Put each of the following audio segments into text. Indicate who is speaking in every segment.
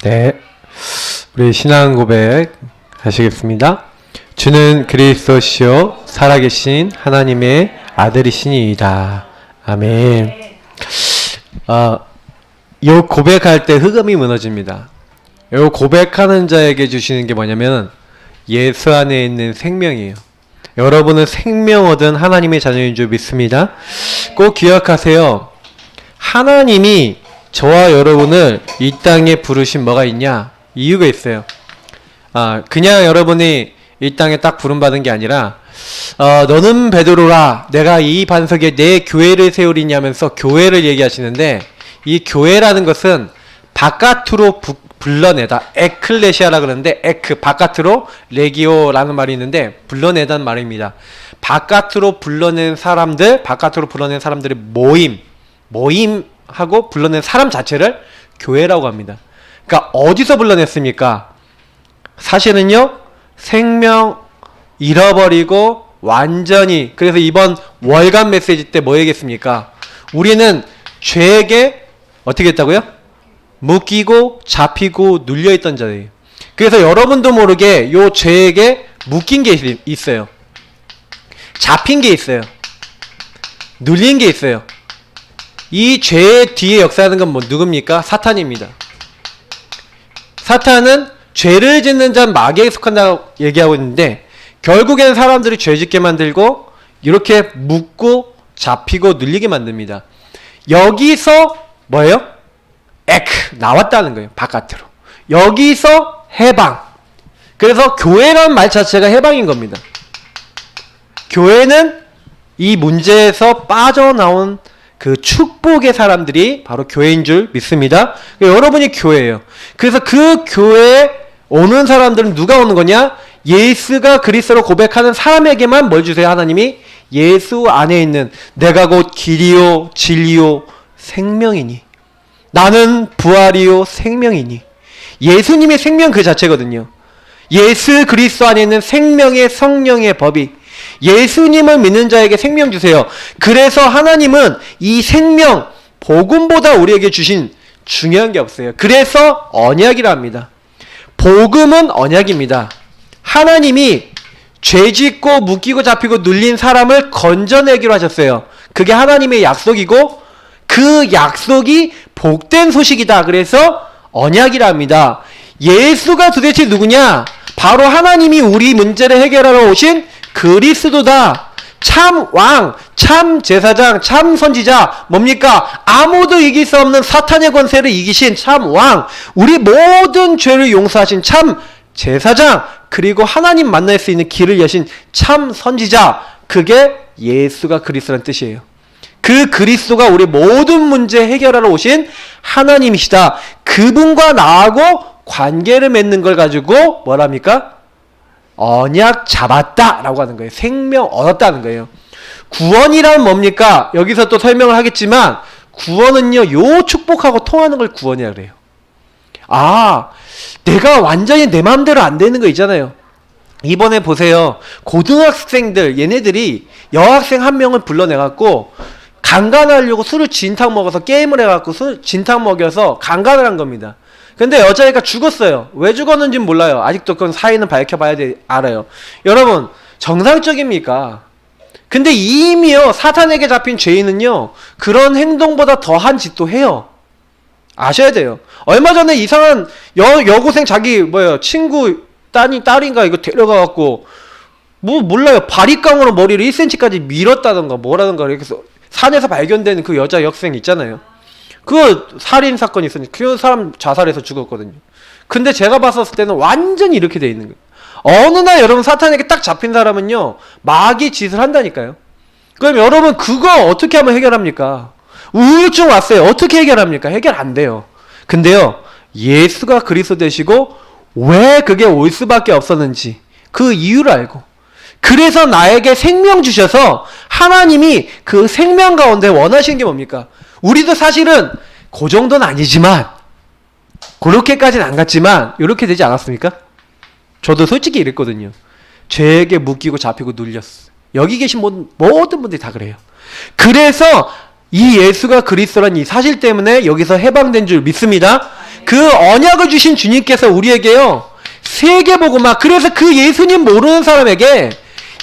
Speaker 1: 네, 우리 신앙 고백 하시겠습니다. 주는 그리스도시요 살아계신 하나님의 아들이시니이다. 아멘. 요 고백할 때 흑암이 무너집니다. 요 고백하는 자에게 주시는 게 뭐냐면 예수 안에 있는 생명이에요. 여러분은 생명 얻은 하나님의 자녀인 줄 믿습니다. 꼭 기억하세요. 하나님이 저와 여러분을 이 땅에 부르신 뭐가 있냐? 이유가 있어요. 그냥 여러분이 이 땅에 딱 부름받은 게 아니라 너는 베드로라 내가 이 반석에 내 교회를 세우리냐 하면서 교회를 얘기하시는데, 이 교회라는 것은 바깥으로 불러내다, 에클레시아라 그러는데 에크 바깥으로, 레기오라는 말이 있는데 불러내다는 말입니다. 바깥으로 불러낸 사람들, 바깥으로 불러낸 사람들의 모임하고 불러낸 사람 자체를 교회라고 합니다. 그러니까 어디서 불러냈습니까? 사실은요, 생명 잃어버리고 완전히, 그래서 이번 월간 메시지 때 뭐 얘기했습니까? 우리는 죄에게 어떻게 했다고요? 묶이고 잡히고 눌려있던 자예요. 그래서 여러분도 모르게 요 죄에게 묶인 게 있어요. 잡힌 게 있어요. 눌린 게 있어요. 이 죄의 뒤에 역사하는 건 누굽니까? 사탄입니다. 사탄은 죄를 짓는 자는 마귀에 속한다고 얘기하고 있는데, 결국에는 사람들이 죄 짓게 만들고 이렇게 묶고 잡히고 눌리게 만듭니다. 여기서 뭐예요? 나왔다는 거예요. 바깥으로. 여기서 해방. 그래서 교회라는 말 자체가 해방인 겁니다. 교회는 이 문제에서 빠져나온 그 축복의 사람들이 바로 교회인 줄 믿습니다. 여러분이 교회예요. 그래서 그 교회에 오는 사람들은 누가 오는 거냐? 예수가 그리스도로 고백하는 사람에게만 뭘 주세요? 하나님이 예수 안에 있는 내가 곧 길이요 진리요 생명이니, 나는 부활이요 생명이니. 예수님의 생명 그 자체거든요. 예수 그리스도 안에 있는 생명의 성령의 법이 예수님을 믿는 자에게 생명 주세요. 그래서 하나님은 이 생명, 복음보다 우리에게 주신 중요한 게 없어요. 그래서 언약이라 합니다. 복음은 언약입니다. 하나님이 죄짓고 묶이고 잡히고 눌린 사람을 건져내기로 하셨어요. 그게 하나님의 약속이고 그 약속이 복된 소식이다. 그래서 언약이라 합니다. 예수가 도대체 누구냐? 바로 하나님이 우리 문제를 해결하러 오신 그리스도다. 참 왕, 참 제사장, 참 선지자. 뭡니까? 아무도 이길 수 없는 사탄의 권세를 이기신 참 왕, 우리 모든 죄를 용서하신 참 제사장, 그리고 하나님 만날 수 있는 길을 여신 참 선지자. 그게 예수가 그리스도라는 뜻이에요. 그 그리스도가 우리 모든 문제 해결하러 오신 하나님이시다. 그분과 나하고 관계를 맺는 걸 가지고 뭐랍니까? 언약 잡았다 라고 하는 거예요. 생명 얻었다는 거예요. 구원이란 뭡니까? 여기서 또 설명을 하겠지만, 구원은요, 요 축복하고 통하는 걸 구원이라 그래요. 내가 완전히 내 마음대로 안 되는 거 있잖아요. 이번에 보세요. 고등학생들, 얘네들이 여학생 한 명을 불러내갖고 강간하려고 술을 진탕 먹어서 게임을 해갖고 진탕 먹여서 강간을 한 겁니다. 근데 여자애가 죽었어요. 왜 죽었는지는 몰라요. 아직도 그건 사인은 밝혀봐야 알아요. 여러분, 정상적입니까? 근데 이미요, 사탄에게 잡힌 죄인은요, 그런 행동보다 더한 짓도 해요. 아셔야 돼요. 얼마 전에 이상한 여고생 자기 친구 딸인가 이거 데려가갖고 몰라요. 바리깡으로 머리를 1cm까지 밀었다던가 뭐라던가 이렇게 해서 산에서 발견된 그 여자 여학생 있잖아요. 그 살인 사건이 있었는데 그 사람 자살해서 죽었거든요. 근데 제가 봤었을 때는 완전히 이렇게 돼 있는 거예요. 어느 날 여러분 사탄에게 딱 잡힌 사람은요, 마귀 짓을 한다니까요. 그럼 여러분 그거 어떻게 하면 해결합니까? 우울증 왔어요. 어떻게 해결합니까? 해결 안 돼요. 근데요, 예수가 그리스도 되시고 왜 그게 올 수밖에 없었는지 그 이유를 알고, 그래서 나에게 생명 주셔서 하나님이 그 생명 가운데 원하시는 게 뭡니까? 우리도 사실은 그 정도는 아니지만, 그렇게까지는 안 갔지만 이렇게 되지 않았습니까? 저도 솔직히 이랬거든요. 죄에게 묶이고 잡히고 눌렸어. 여기 계신 모든 분들이 다 그래요. 그래서 이 예수가 그리스도란 이 사실 때문에 여기서 해방된 줄 믿습니다. 그 언약을 주신 주님께서 우리에게요, 세계복음화, 그래서 그 예수님 모르는 사람에게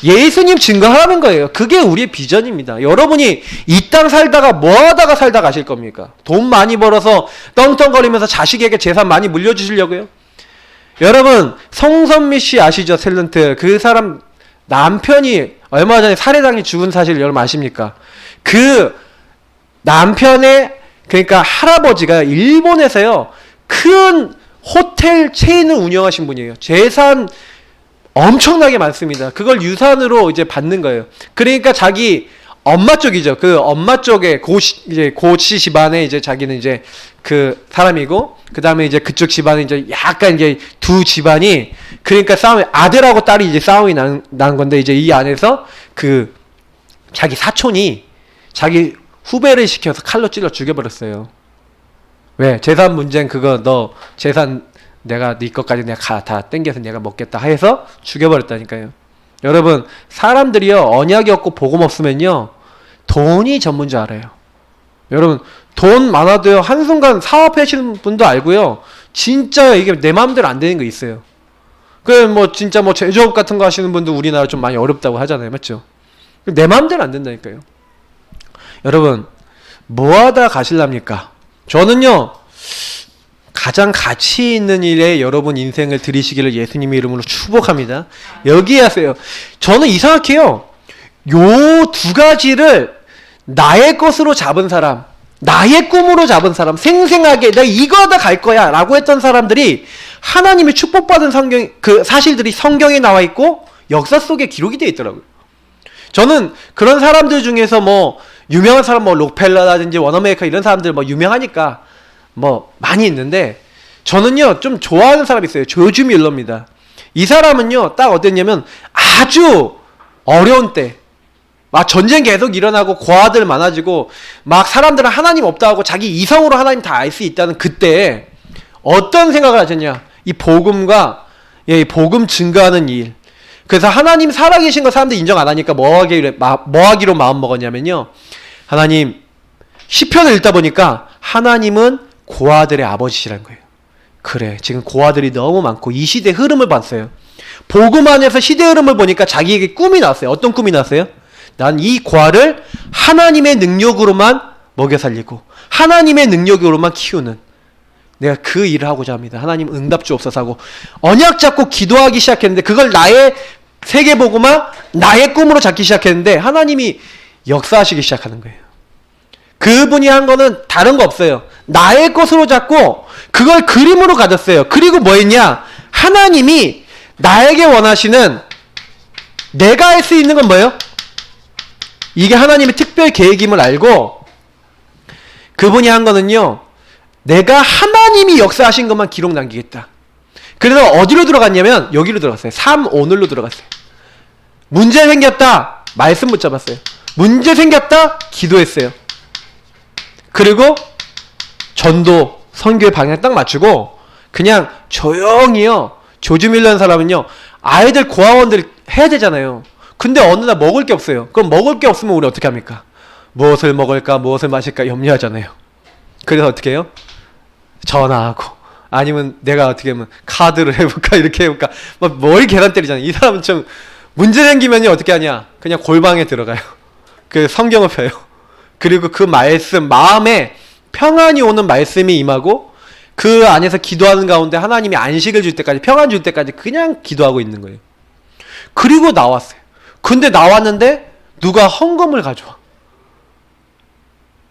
Speaker 1: 예수님 증거하라는 거예요. 그게 우리의 비전입니다. 여러분이 이 땅 살다가 뭐 하다가 살다 가실 겁니까? 돈 많이 벌어서 떵떵거리면서 자식에게 재산 많이 물려주시려고요? 여러분, 성선미 씨 아시죠? 탤런트. 그 사람 남편이 얼마 전에 살해당해 죽은 사실 여러분 아십니까? 그 남편의, 그러니까 할아버지가 일본에서요, 큰 호텔 체인을 운영하신 분이에요. 재산 엄청나게 많습니다. 그걸 유산으로 이제 받는 거예요. 그러니까 자기 엄마 쪽이죠. 그 엄마 쪽에 이제 고씨 집안에 이제 자기는 이제 그 사람이고, 그 다음에 이제 그쪽 집안에 이제 약간 이제 두 집안이, 그러니까 싸움이, 아들하고 딸이 이제 싸움이 난 건데, 이제 이 안에서 그 자기 사촌이 자기 후배를 시켜서 칼로 찔러 죽여버렸어요. 왜? 재산 문제는 그거 너 재산 내가 네 것까지 내가 다 땡겨서 내가 먹겠다 해서 죽여버렸다니까요. 여러분, 사람들이요, 언약이 없고 복음 없으면요, 돈이 전부인 줄 알아요. 여러분, 돈 많아도요, 한순간 사업하시는 분도 알고요, 진짜 이게 내 마음대로 안 되는 거 있어요. 그 뭐 진짜 뭐 제조업 같은 거 하시는 분도 우리나라 좀 많이 어렵다고 하잖아요. 맞죠? 내 마음대로 안 된다니까요. 여러분, 뭐 하다 가실랍니까? 저는요, 가장 가치 있는 일에 여러분 인생을 들이시기를 예수님의 이름으로 축복합니다. 여기에 하세요. 저는 이상하게요, 요 두 가지를 나의 것으로 잡은 사람, 나의 꿈으로 잡은 사람, 생생하게 내가 이거 하다 갈 거야 라고 했던 사람들이 하나님이 축복받은 성경, 그 사실들이 성경에 나와 있고 역사 속에 기록이 되어 있더라고요. 저는 그런 사람들 중에서 뭐 유명한 사람, 뭐 록펠러라든지 워너메이커 이런 사람들 뭐 유명하니까 뭐 많이 있는데, 저는요 좀 좋아하는 사람이 있어요. 조지 밀러입니다. 이 사람은요 딱 어땠냐면, 아주 어려운 때, 막 전쟁 계속 일어나고 고아들 많아지고 막 사람들은 하나님 없다 하고 자기 이성으로 하나님 다 알 수 있다는 그때에 어떤 생각을 하셨냐, 이 복음과 이 복음 증거하는 일. 그래서 하나님 살아계신 거 사람들이 인정 안 하니까 뭐 하기로 마음 먹었냐면요, 하나님, 시편을 읽다 보니까 하나님은 고아들의 아버지시라는 거예요. 그래, 지금 고아들이 너무 많고 이 시대 흐름을 봤어요. 복음 안에서 시대 흐름을 보니까 자기에게 꿈이 나왔어요. 어떤 꿈이 나왔어요? 난 이 고아를 하나님의 능력으로만 먹여 살리고 하나님의 능력으로만 키우는, 내가 그 일을 하고자 합니다. 하나님 응답 주옵소서 하고 언약 잡고 기도하기 시작했는데, 그걸 나의 세계복음화, 나의 꿈으로 잡기 시작했는데 하나님이 역사하시기 시작하는 거예요. 그분이 한 거는 다른 거 없어요. 나의 것으로 잡고 그걸 그림으로 가졌어요. 그리고 뭐 했냐? 하나님이 나에게 원하시는, 내가 할 수 있는 건 뭐예요? 이게 하나님의 특별 계획임을 알고 그분이 한 거는요, 내가 하나님이 역사하신 것만 기록 남기겠다. 그래서 어디로 들어갔냐면 여기로 들어갔어요. 3오늘로 들어갔어요. 문제 생겼다, 말씀 붙잡았어요. 문제 생겼다, 기도했어요. 그리고 전도, 선교의 방향 딱 맞추고 그냥 조용히요. 조지 밀러라는 사람은요, 아이들 고아원들 해야 되잖아요. 근데 어느 날 먹을 게 없어요. 그럼 먹을 게 없으면 우리 어떻게 합니까? 무엇을 먹을까, 무엇을 마실까 염려하잖아요. 그래서 어떻게 해요? 전화하고, 아니면 내가 어떻게 하면 카드를 해볼까, 이렇게 해볼까, 막 머리 계란 때리잖아요. 이 사람은 좀 문제 생기면 어떻게 하냐? 그냥 골방에 들어가요. 그 성경을 펴요. 그리고 그 말씀, 마음에 평안이 오는 말씀이 임하고 그 안에서 기도하는 가운데 하나님이 안식을 줄 때까지, 평안 줄 때까지 그냥 기도하고 있는 거예요. 그리고 나왔어요. 근데 나왔는데 누가 헌금을 가져와.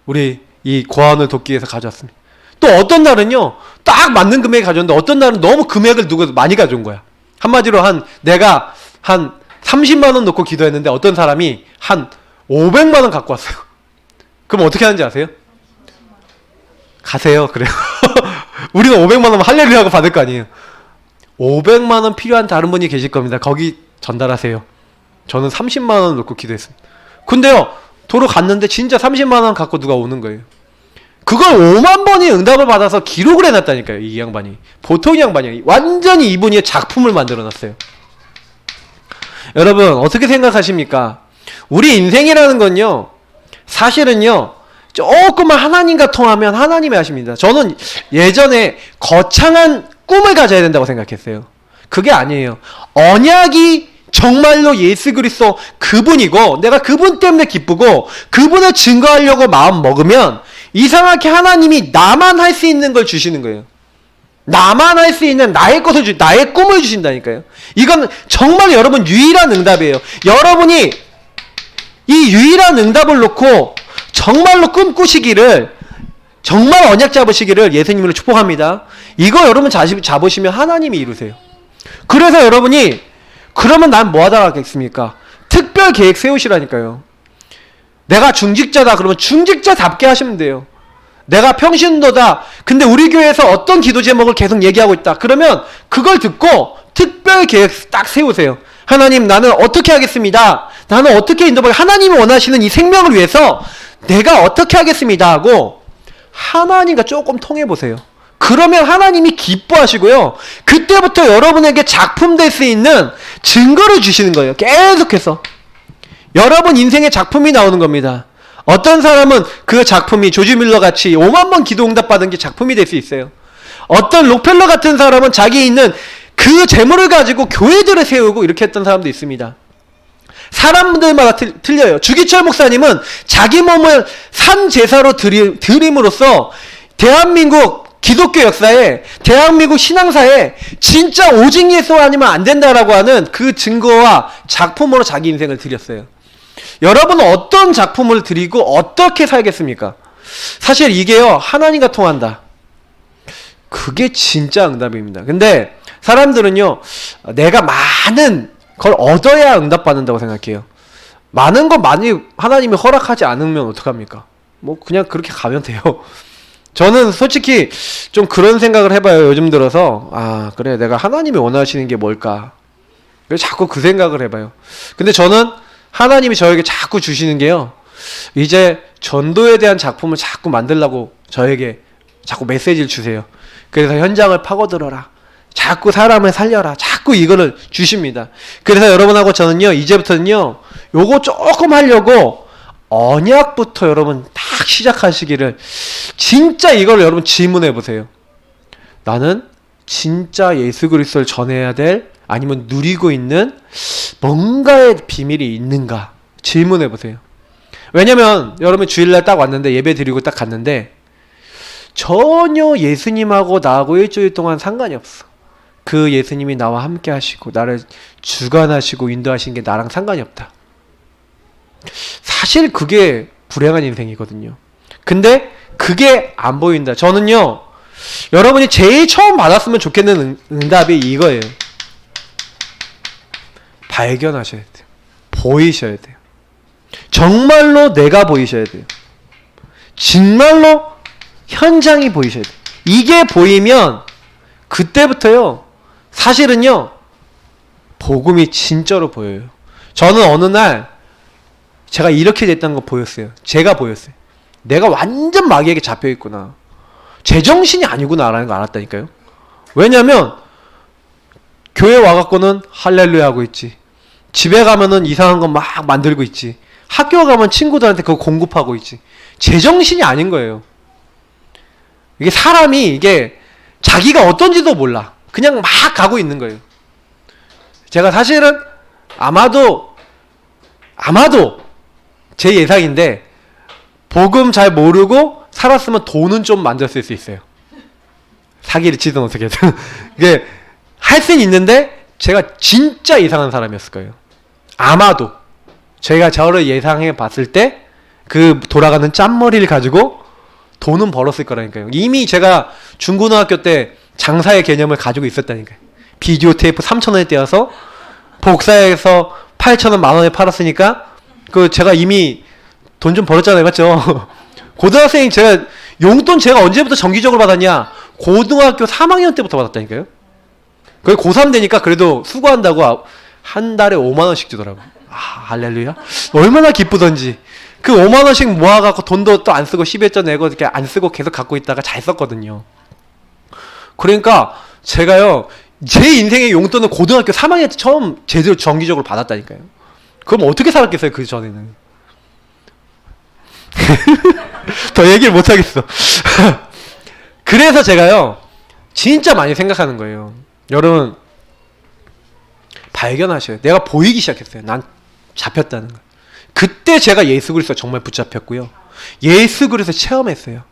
Speaker 1: 우리 이 고아원을 돕기 위해서 가져왔습니다. 또 어떤 날은요, 딱 맞는 금액이 가져왔는데 어떤 날은 너무 금액을 누가 많이 가져온 거야. 한마디로 내가 한 30만 원 넣고 기도했는데 어떤 사람이 한 500만 원 갖고 왔어요. 그럼 어떻게 하는지 아세요? 가세요. 그래요. 우리는 500만 원 할렐루야하고 받을 거 아니에요. 500만 원 필요한 다른 분이 계실 겁니다. 거기 전달하세요. 저는 30만 원 넣고 기도했습니다. 근데요, 도로 갔는데 진짜 30만 원 갖고 누가 오는 거예요. 그걸 5만 번이 응답을 받아서 기록을 해놨다니까요. 이 양반이. 보통 양반이 완전히 이분이 작품을 만들어놨어요. 여러분 어떻게 생각하십니까? 우리 인생이라는 건요, 사실은요, 조금만 하나님과 통하면 하나님이 하십니다. 저는 예전에 거창한 꿈을 가져야 된다고 생각했어요. 그게 아니에요. 언약이 정말로 예수 그리스도 그분이고 내가 그분 때문에 기쁘고 그분을 증거하려고 마음 먹으면 이상하게 하나님이 나만 할 수 있는 걸 주시는 거예요. 나만 할 수 있는 나의 것을 나의 꿈을 주신다니까요. 이건 정말 여러분 유일한 응답이에요. 여러분이 이 유일한 응답을 놓고 정말로 꿈꾸시기를, 정말 언약 잡으시기를 예수님으로 축복합니다. 이거 여러분 잡으시면 하나님이 이루세요. 그래서 여러분이 그러면 난 뭐 하다가 하겠습니까? 특별 계획 세우시라니까요. 내가 중직자다 그러면 중직자답게 하시면 돼요. 내가 평신도다. 근데 우리 교회에서 어떤 기도 제목을 계속 얘기하고 있다. 그러면 그걸 듣고 특별 계획 딱 세우세요. 하나님, 나는 어떻게 하겠습니다. 나는 어떻게 인도받게, 하나님이 원하시는 이 생명을 위해서 내가 어떻게 하겠습니다 하고 하나님과 조금 통해보세요. 그러면 하나님이 기뻐하시고요. 그때부터 여러분에게 작품 될 수 있는 증거를 주시는 거예요. 계속해서. 여러분 인생의 작품이 나오는 겁니다. 어떤 사람은 그 작품이 조지 밀러 같이 5만 번 기도 응답 받은 게 작품이 될 수 있어요. 어떤 록펠러 같은 사람은 자기 있는 그 재물을 가지고 교회들을 세우고 이렇게 했던 사람도 있습니다. 사람들마다 틀려요. 주기철 목사님은 자기 몸을 산 제사로 드림으로써 대한민국 기독교 역사에, 대한민국 신앙사에 진짜 오직 예수 아니면 안 된다라고 하는 그 증거와 작품으로 자기 인생을 드렸어요. 여러분은 어떤 작품을 드리고 어떻게 살겠습니까? 사실 이게요, 하나님과 통한다. 그게 진짜 응답입니다. 근데 사람들은요, 내가 많은 걸 얻어야 응답받는다고 생각해요. 많은 거 많이 하나님이 허락하지 않으면 어떡합니까? 뭐 그냥 그렇게 가면 돼요. 저는 솔직히 좀 그런 생각을 해봐요. 요즘 들어서 그래, 내가 하나님이 원하시는 게 뭘까? 그래서 자꾸 그 생각을 해봐요. 근데 저는 하나님이 저에게 자꾸 주시는 게요, 이제 전도에 대한 작품을 자꾸 만들라고 저에게 자꾸 메시지를 주세요. 그래서 현장을 파고들어라, 자꾸 사람을 살려라, 자꾸 이거를 주십니다. 그래서 여러분하고 저는요, 이제부터는요, 요거 조금 하려고 언약부터 여러분 딱 시작하시기를, 진짜 이걸 여러분 질문해 보세요. 나는 진짜 예수 그리스도를 전해야 될, 아니면 누리고 있는 뭔가의 비밀이 있는가 질문해 보세요. 왜냐면 여러분 주일날 딱 왔는데, 예배 드리고 딱 갔는데 전혀 예수님하고 나하고 일주일 동안 상관이 없어. 그 예수님이 나와 함께 하시고 나를 주관하시고 인도하신 게 나랑 상관이 없다. 사실 그게 불행한 인생이거든요. 근데 그게 안 보인다. 저는요, 여러분이 제일 처음 받았으면 좋겠는 응답이 이거예요. 발견하셔야 돼요. 보이셔야 돼요. 정말로 내가 보이셔야 돼요. 정말로 현장이 보이셔야 돼요. 이게 보이면 그때부터요, 사실은요, 복음이 진짜로 보여요. 저는 어느 날 제가 이렇게 됐다는 거 보였어요. 제가 보였어요. 내가 완전 마귀에게 잡혀있구나, 제정신이 아니구나 라는 거 알았다니까요. 왜냐면 교회 와갖고는 할렐루야 하고 있지, 집에 가면은 이상한 거 막 만들고 있지, 학교 가면 친구들한테 그거 공급하고 있지. 제정신이 아닌 거예요. 이게 사람이, 이게 자기가 어떤지도 몰라. 그냥 막 가고 있는 거예요. 제가 사실은 아마도 제 예상인데, 복음 잘 모르고 살았으면 돈은 좀 만졌을 수 있어요. 사기를 치든 어떻게든. 이게 할 수는 있는데 제가 진짜 이상한 사람이었을 거예요. 아마도 제가 저를 예상해 봤을 때 그 돌아가는 짠머리를 가지고 돈은 벌었을 거라니까요. 이미 제가 중고등학교 때 장사의 개념을 가지고 있었다니까요. 비디오 테이프 3,000원에 떼어서 복사해서 8,000원, 만원에 팔았으니까 그 제가 이미 돈 좀 벌었잖아요. 맞죠? 고등학생이 제가 용돈 제가 언제부터 정기적으로 받았냐? 고등학교 3학년 때부터 받았다니까요. 거의 고3 되니까 그래도 수고한다고 한 달에 5만원씩 주더라고. 할렐루야. 얼마나 기쁘던지. 그 5만원씩 모아갖고 돈도 또 안 쓰고 11조 내고 이렇게 안 쓰고 계속 갖고 있다가 잘 썼거든요. 그러니까 제가요, 제 인생의 용돈은 고등학교 3학년 때 처음 제대로 정기적으로 받았다니까요. 그럼 어떻게 살았겠어요, 그 전에는. 더 얘기를 못하겠어. 그래서 제가요, 진짜 많이 생각하는 거예요. 여러분, 발견하셔요. 내가 보이기 시작했어요. 난 잡혔다는 거. 그때 제가 예수 그리스도 정말 붙잡혔고요. 예수 그리스도 체험했어요.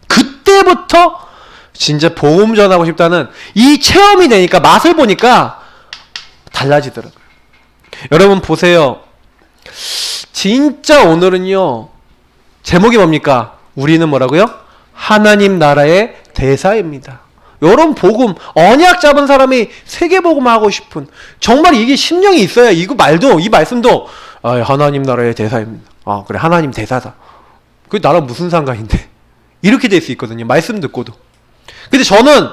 Speaker 1: 그때부터 진짜 복음 전하고 싶다는 이 체험이 되니까, 맛을 보니까 달라지더라고요. 여러분 보세요. 진짜 오늘은요, 제목이 뭡니까? 우리는 뭐라고요? 하나님 나라의 대사입니다. 여러분 복음, 언약 잡은 사람이 세계복음 하고 싶은, 정말 이게 심령이 있어야 이 말씀도 하나님 나라의 대사입니다. 아 그래, 하나님 대사다. 그게 나랑 무슨 상관인데? 이렇게 될 수 있거든요. 말씀 듣고도. 근데 저는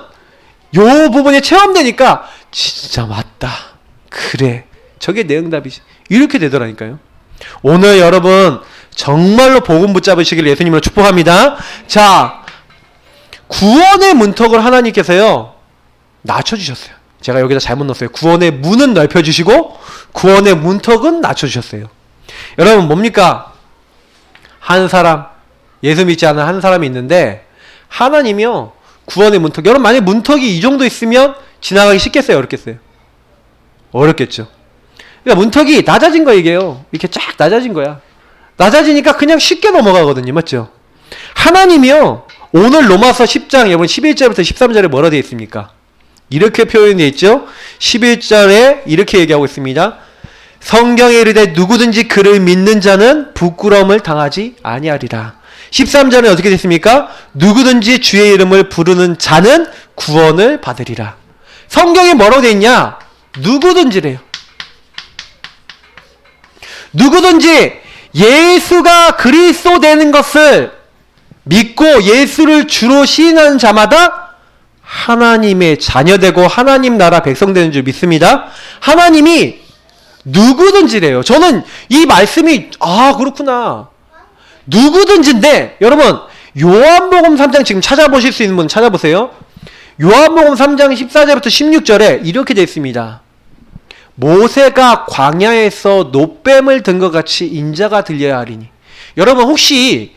Speaker 1: 요 부분이 체험되니까 진짜 맞다. 그래, 저게 내 응답이지. 이렇게 되더라니까요. 오늘 여러분 정말로 복음 붙잡으시길 예수님으로 축복합니다. 자, 구원의 문턱을 하나님께서요 낮춰주셨어요. 제가 여기다 잘못 넣었어요. 구원의 문은 넓혀주시고 구원의 문턱은 낮춰주셨어요. 여러분 뭡니까? 한 사람, 예수 믿지 않은 한 사람이 있는데, 하나님이요 구원의 문턱, 여러분 만약에 문턱이 이 정도 있으면 지나가기 쉽겠어요? 어렵겠어요? 어렵겠죠. 그러니까 문턱이 낮아진 거, 이게요 이렇게 쫙 낮아진 거야. 낮아지니까 그냥 쉽게 넘어가거든요. 맞죠? 하나님이요 오늘 로마서 10장 여러분 11절부터 13절에 뭐라 되어 있습니까? 이렇게 표현되어 있죠. 11절에 이렇게 얘기하고 있습니다. 성경에 이르되 누구든지 그를 믿는 자는 부끄러움을 당하지 아니하리라. 13절에 어떻게 됐습니까? 누구든지 주의 이름을 부르는 자는 구원을 받으리라. 성경에 뭐라고 되어 있냐? 누구든지래요. 누구든지 예수가 그리스도 되는 것을 믿고 예수를 주로 시인하는 자마다 하나님의 자녀되고 하나님 나라 백성 되는 줄 믿습니다. 하나님이 누구든지래요. 저는 이 말씀이 그렇구나. 누구든지인데, 여러분 요한복음 3장 지금 찾아보실 수 있는 분 찾아보세요. 요한복음 3장 14절부터 16절에 이렇게 되어 있습니다. 모세가 광야에서 노뱀을 든 것 같이 인자가 들려야 하리니. 여러분 혹시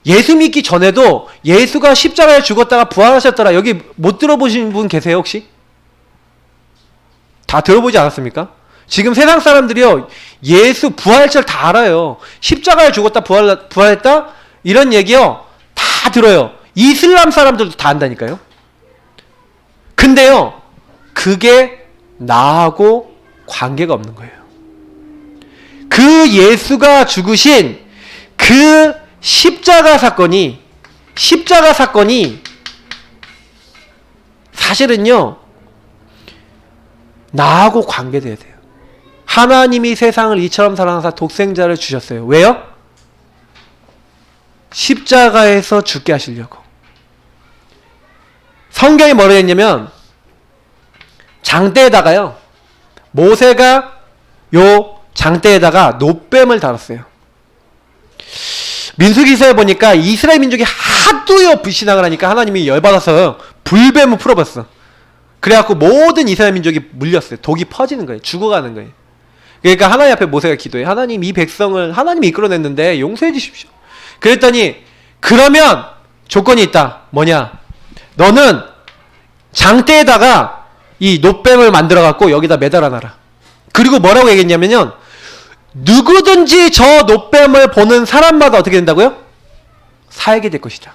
Speaker 1: 예수 믿기 전에도 예수가 십자가에 죽었다가 부활하셨더라, 여기 못 들어보신 분 계세요 혹시? 다 들어보지 않았습니까? 지금 세상 사람들이요 예수 부활절 다 알아요. 십자가에 죽었다 부활했다 이런 얘기요 다 들어요. 이슬람 사람들도 다 안다니까요. 근데요 그게 나하고 관계가 없는 거예요. 그 예수가 죽으신 그 십자가 사건이 사실은요 나하고 관계돼야 돼요. 하나님이 세상을 이처럼 사랑하사 독생자를 주셨어요. 왜요? 십자가에서 죽게 하시려고. 성경이 뭐라 했냐면 장대에다가요 모세가 요 장대에다가 노뱀을 달았어요. 민수기서에 보니까 이스라엘 민족이 하도요 불신앙을 하니까 하나님이 열받아서 불뱀을 풀어봤어. 그래갖고 모든 이스라엘 민족이 물렸어요. 독이 퍼지는 거예요. 죽어가는 거예요. 그러니까 하나님 앞에 모세가 기도해. 하나님 이 백성을 하나님이 이끌어냈는데 용서해 주십시오. 그랬더니 그러면 조건이 있다. 뭐냐? 너는 장대에다가 이 노뱀을 만들어갖고 여기다 매달아놔라. 그리고 뭐라고 얘기했냐면요 누구든지 저 노뱀을 보는 사람마다 어떻게 된다고요? 살게 될 것이다.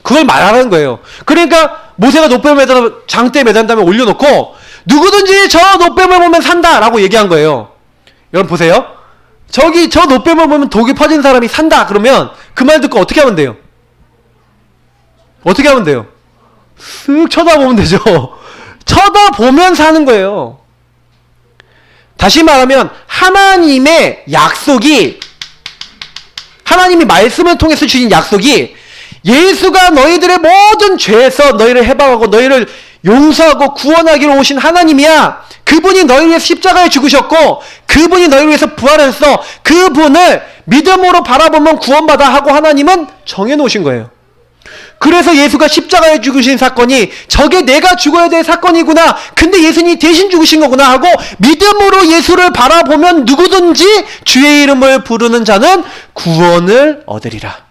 Speaker 1: 그걸 말하는 거예요. 그러니까 모세가 노뱀을 매달아 장대에 매단 다음에 올려놓고 누구든지 저 노뱀을 보면 산다 라고 얘기한 거예요. 여러분 보세요. 저기 저 노뱀을 보면 독이 퍼진 사람이 산다 그러면 그 말 듣고 어떻게 하면 돼요? 어떻게 하면 돼요? 쓱 쳐다보면 되죠. 쳐다보면 사는 거예요. 다시 말하면 하나님의 약속이, 하나님이 말씀을 통해서 주신 약속이 예수가 너희들의 모든 죄에서 너희를 해방하고 너희를 용서하고 구원하기로 오신 하나님이야. 그분이 너희를 위해서 십자가에 죽으셨고 그분이 너희를 위해서 부활해서 그분을 믿음으로 바라보면 구원받아 하고 하나님은 정해놓으신 거예요. 그래서 예수가 십자가에 죽으신 사건이 저게 내가 죽어야 될 사건이구나. 근데 예수님이 대신 죽으신 거구나 하고 믿음으로 예수를 바라보면 누구든지 주의 이름을 부르는 자는 구원을 얻으리라.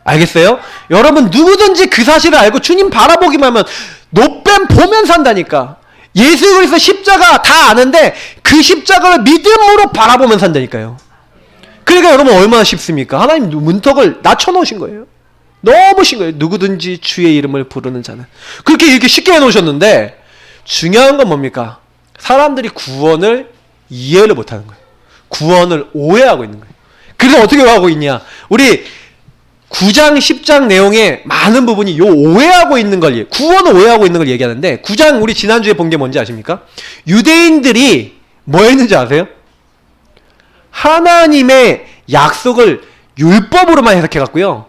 Speaker 1: 알겠어요? 여러분 누구든지 그 사실을 알고 주님 바라보기만 하면 노뱀 보면 산다니까. 예수 그리스도 십자가 다 아는데 그 십자가를 믿음으로 바라보면 산다니까요. 그러니까 여러분 얼마나 쉽습니까? 하나님 문턱을 낮춰놓으신 거예요. 너무 쉬운 거예요. 누구든지 주의 이름을 부르는 자는. 그렇게 이렇게 쉽게 해놓으셨는데 중요한 건 뭡니까? 사람들이 구원을 이해를 못하는 거예요. 구원을 오해하고 있는 거예요. 그래서 어떻게 하고 있냐? 우리 9장 10장 내용의 많은 부분이 요 오해하고 있는 걸, 구원을 오해하고 있는 걸 얘기하는데 9장 우리 지난주에 본 게 뭔지 아십니까? 유대인들이 뭐 했는지 아세요? 하나님의 약속을 율법으로만 해석해갖고요,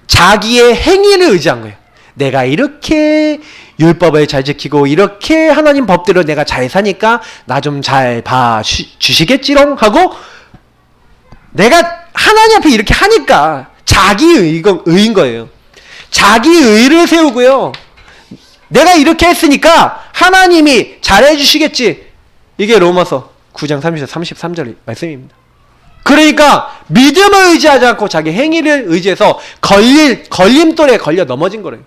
Speaker 1: 자기의 행위를 의지한 거예요. 내가 이렇게 율법을 잘 지키고 이렇게 하나님 법대로 내가 잘 사니까 나 좀 잘 봐주시겠지롱 하고, 내가 하나님 앞에 이렇게 하니까 자기 의인 거예요. 자기 의를 세우고요, 내가 이렇게 했으니까 하나님이 잘해주시겠지. 이게 로마서 9장 30절 33절 말씀입니다. 그러니까 믿음을 의지하지 않고 자기 행위를 의지해서 걸림돌에 걸려 넘어진 거래요.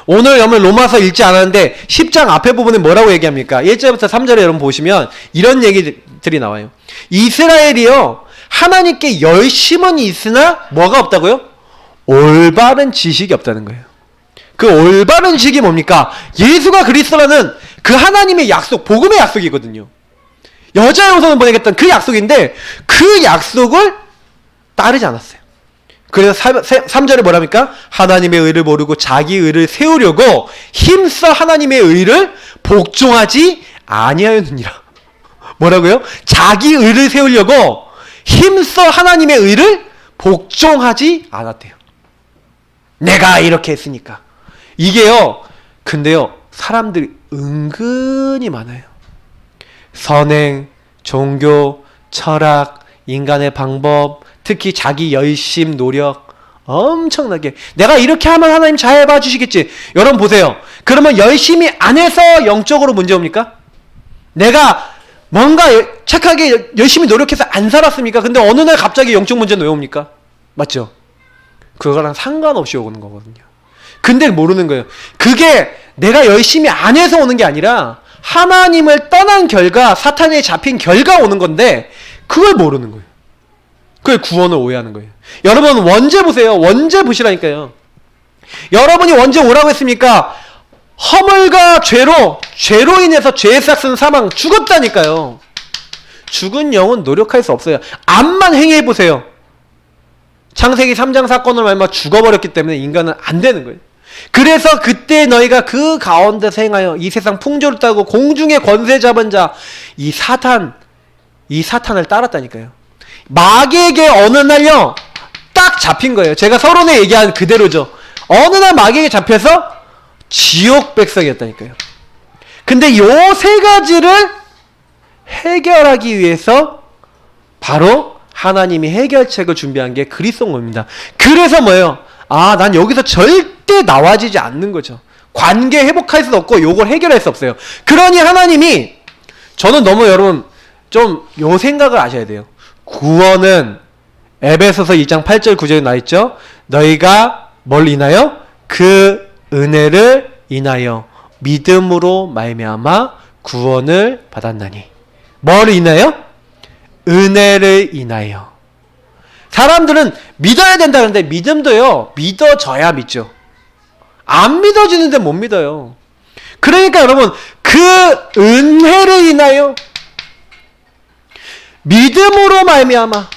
Speaker 1: 오늘 여러분 로마서 읽지 않았는데 10장 앞에 부분에 뭐라고 얘기합니까? 1절부터 3절에 여러분 보시면 이런 얘기들이 나와요. 이스라엘이요, 하나님께 열심은 있으나 뭐가 없다고요? 올바른 지식이 없다는 거예요. 그 올바른 지식이 뭡니까? 예수가 그리스도라는 그 하나님의 약속, 복음의 약속이거든요. 여자의 후손을 보내겠다는 그 약속인데 그 약속을 따르지 않았어요. 그래서 3절에 뭐랍니까? 하나님의 의를 모르고 자기 의를 세우려고 힘써 하나님의 의를 복종하지 아니하였느니라. 뭐라고요? 자기 의를 세우려고 힘써 하나님의 의를 복종하지 않았대요. 내가 이렇게 했으니까. 이게요, 근데요, 사람들이 은근히 많아요. 선행, 종교, 철학, 인간의 방법, 특히 자기 열심, 노력, 엄청나게 내가 이렇게 하면 하나님 잘 봐주시겠지. 여러분 보세요. 그러면 열심히 안 해서 영적으로 문제 옵니까? 내가 뭔가 착하게 열심히 노력해서 안 살았습니까? 근데 어느 날 갑자기 영적 문제는 왜 옵니까? 맞죠? 그거랑 상관없이 오는 거거든요. 근데 모르는 거예요. 그게 내가 열심히 안 해서 오는 게 아니라 하나님을 떠난 결과, 사탄에 잡힌 결과 오는 건데 그걸 모르는 거예요. 그걸 구원을 오해하는 거예요. 여러분 원죄 보세요. 원죄 보시라니까요. 여러분이 원죄 오라고 했습니까? 허물과 죄로 인해서 죄의 싹슨 사망, 죽었다니까요. 죽은 영은 노력할 수 없어요. 암만 행위해 보세요. 창세기 3장 사건을 말마 죽어버렸기 때문에 인간은 안 되는 거예요. 그래서 그때 너희가 그 가운데서 행하여 이 세상 풍조를 따고 공중의 권세 잡은 자, 이 사탄을 따랐다니까요. 마귀에게 어느 날요, 딱 잡힌 거예요. 제가 서론에 얘기한 그대로죠. 어느 날 마귀에게 잡혀서 지옥 백성이었다니까요. 근데 요 세 가지를 해결하기 위해서 바로 하나님이 해결책을 준비한 게 그리스도입니다. 그래서 뭐예요? 아, 난 여기서 절대 나와지지 않는 거죠. 관계 회복할 수 없고 요걸 해결할 수 없어요. 그러니 하나님이, 저는 너무 여러분 좀 요 생각을 아셔야 돼요. 구원은 에베소서 2장 8절 9절에 나와있죠. 너희가 뭘 인하여? 그 은혜를 인하여 믿음으로 말미암아 구원을 받았나니. 뭘 인하여? 은혜를 인하여. 사람들은 믿어야 된다는데 믿음도요, 믿어져야 믿죠. 안 믿어지는데 못 믿어요. 그러니까 여러분, 그 은혜를 인하여 믿음으로 말미암아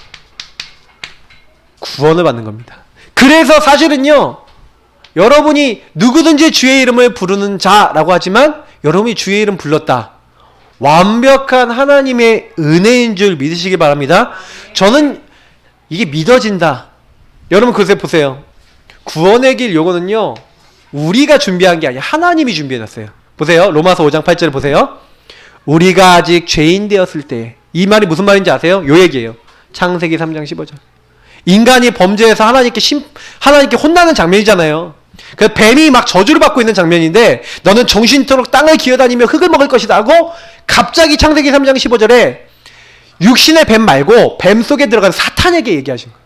Speaker 1: 구원을 받는 겁니다. 그래서 사실은요, 여러분이 누구든지 주의 이름을 부르는 자라고 하지만 여러분이 주의 이름 불렀다, 완벽한 하나님의 은혜인 줄 믿으시기 바랍니다. 저는 이게 믿어진다. 여러분 그래서 보세요. 구원의 길 요거는요, 우리가 준비한 게 아니라 하나님이 준비해놨어요. 보세요. 로마서 5장 8절을 보세요. 우리가 아직 죄인 되었을 때, 이 말이 무슨 말인지 아세요? 요 얘기예요. 창세기 3장 15절. 인간이 범죄해서 하나님께 혼나는 장면이잖아요. 그 뱀이 막 저주를 받고 있는 장면인데, 너는 정신토록 땅을 기어다니며 흙을 먹을 것이다 하고, 갑자기 창세기 3장 15절에 육신의 뱀 말고 뱀 속에 들어간 사탄에게 얘기하신 거예요.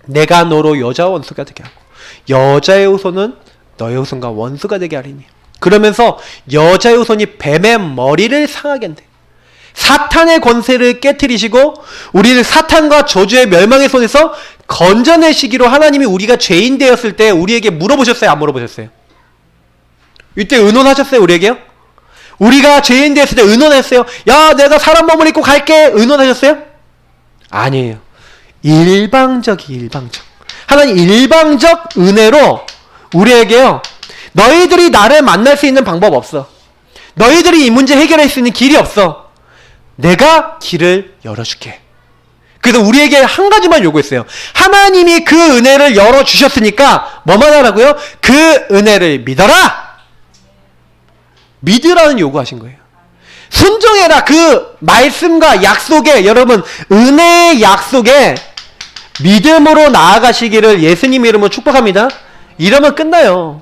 Speaker 1: 내가 너로 여자와 원수가 되게 하고 여자의 후손은 너의 후손과 원수가 되게 하리니. 그러면서 여자의 후손이 뱀의 머리를 상하게 한대. 사탄의 권세를 깨트리시고 우리를 사탄과 저주의 멸망의 손에서 건져내시기로 하나님이 우리가 죄인 되었을 때 우리에게 물어보셨어요? 안 물어보셨어요? 이때 의논하셨어요? 우리에게요? 우리가 죄인 되었을 때 의논했어요? 야, 내가 사람 몸을 입고 갈게. 의논하셨어요? 아니에요. 일방적. 하나님 일방적 은혜로 우리에게요, 너희들이 나를 만날 수 있는 방법 없어. 너희들이 이 문제 해결할 수 있는 길이 없어. 내가 길을 열어줄게. 그래서 우리에게 한 가지만 요구했어요. 하나님이 그 은혜를 열어주셨으니까 뭐만 하라고요? 그 은혜를 믿어라! 믿으라는 요구하신 거예요. 순종해라. 그 말씀과 약속에, 여러분 은혜의 약속에 믿음으로 나아가시기를 예수님 이름으로 축복합니다. 이러면 끝나요.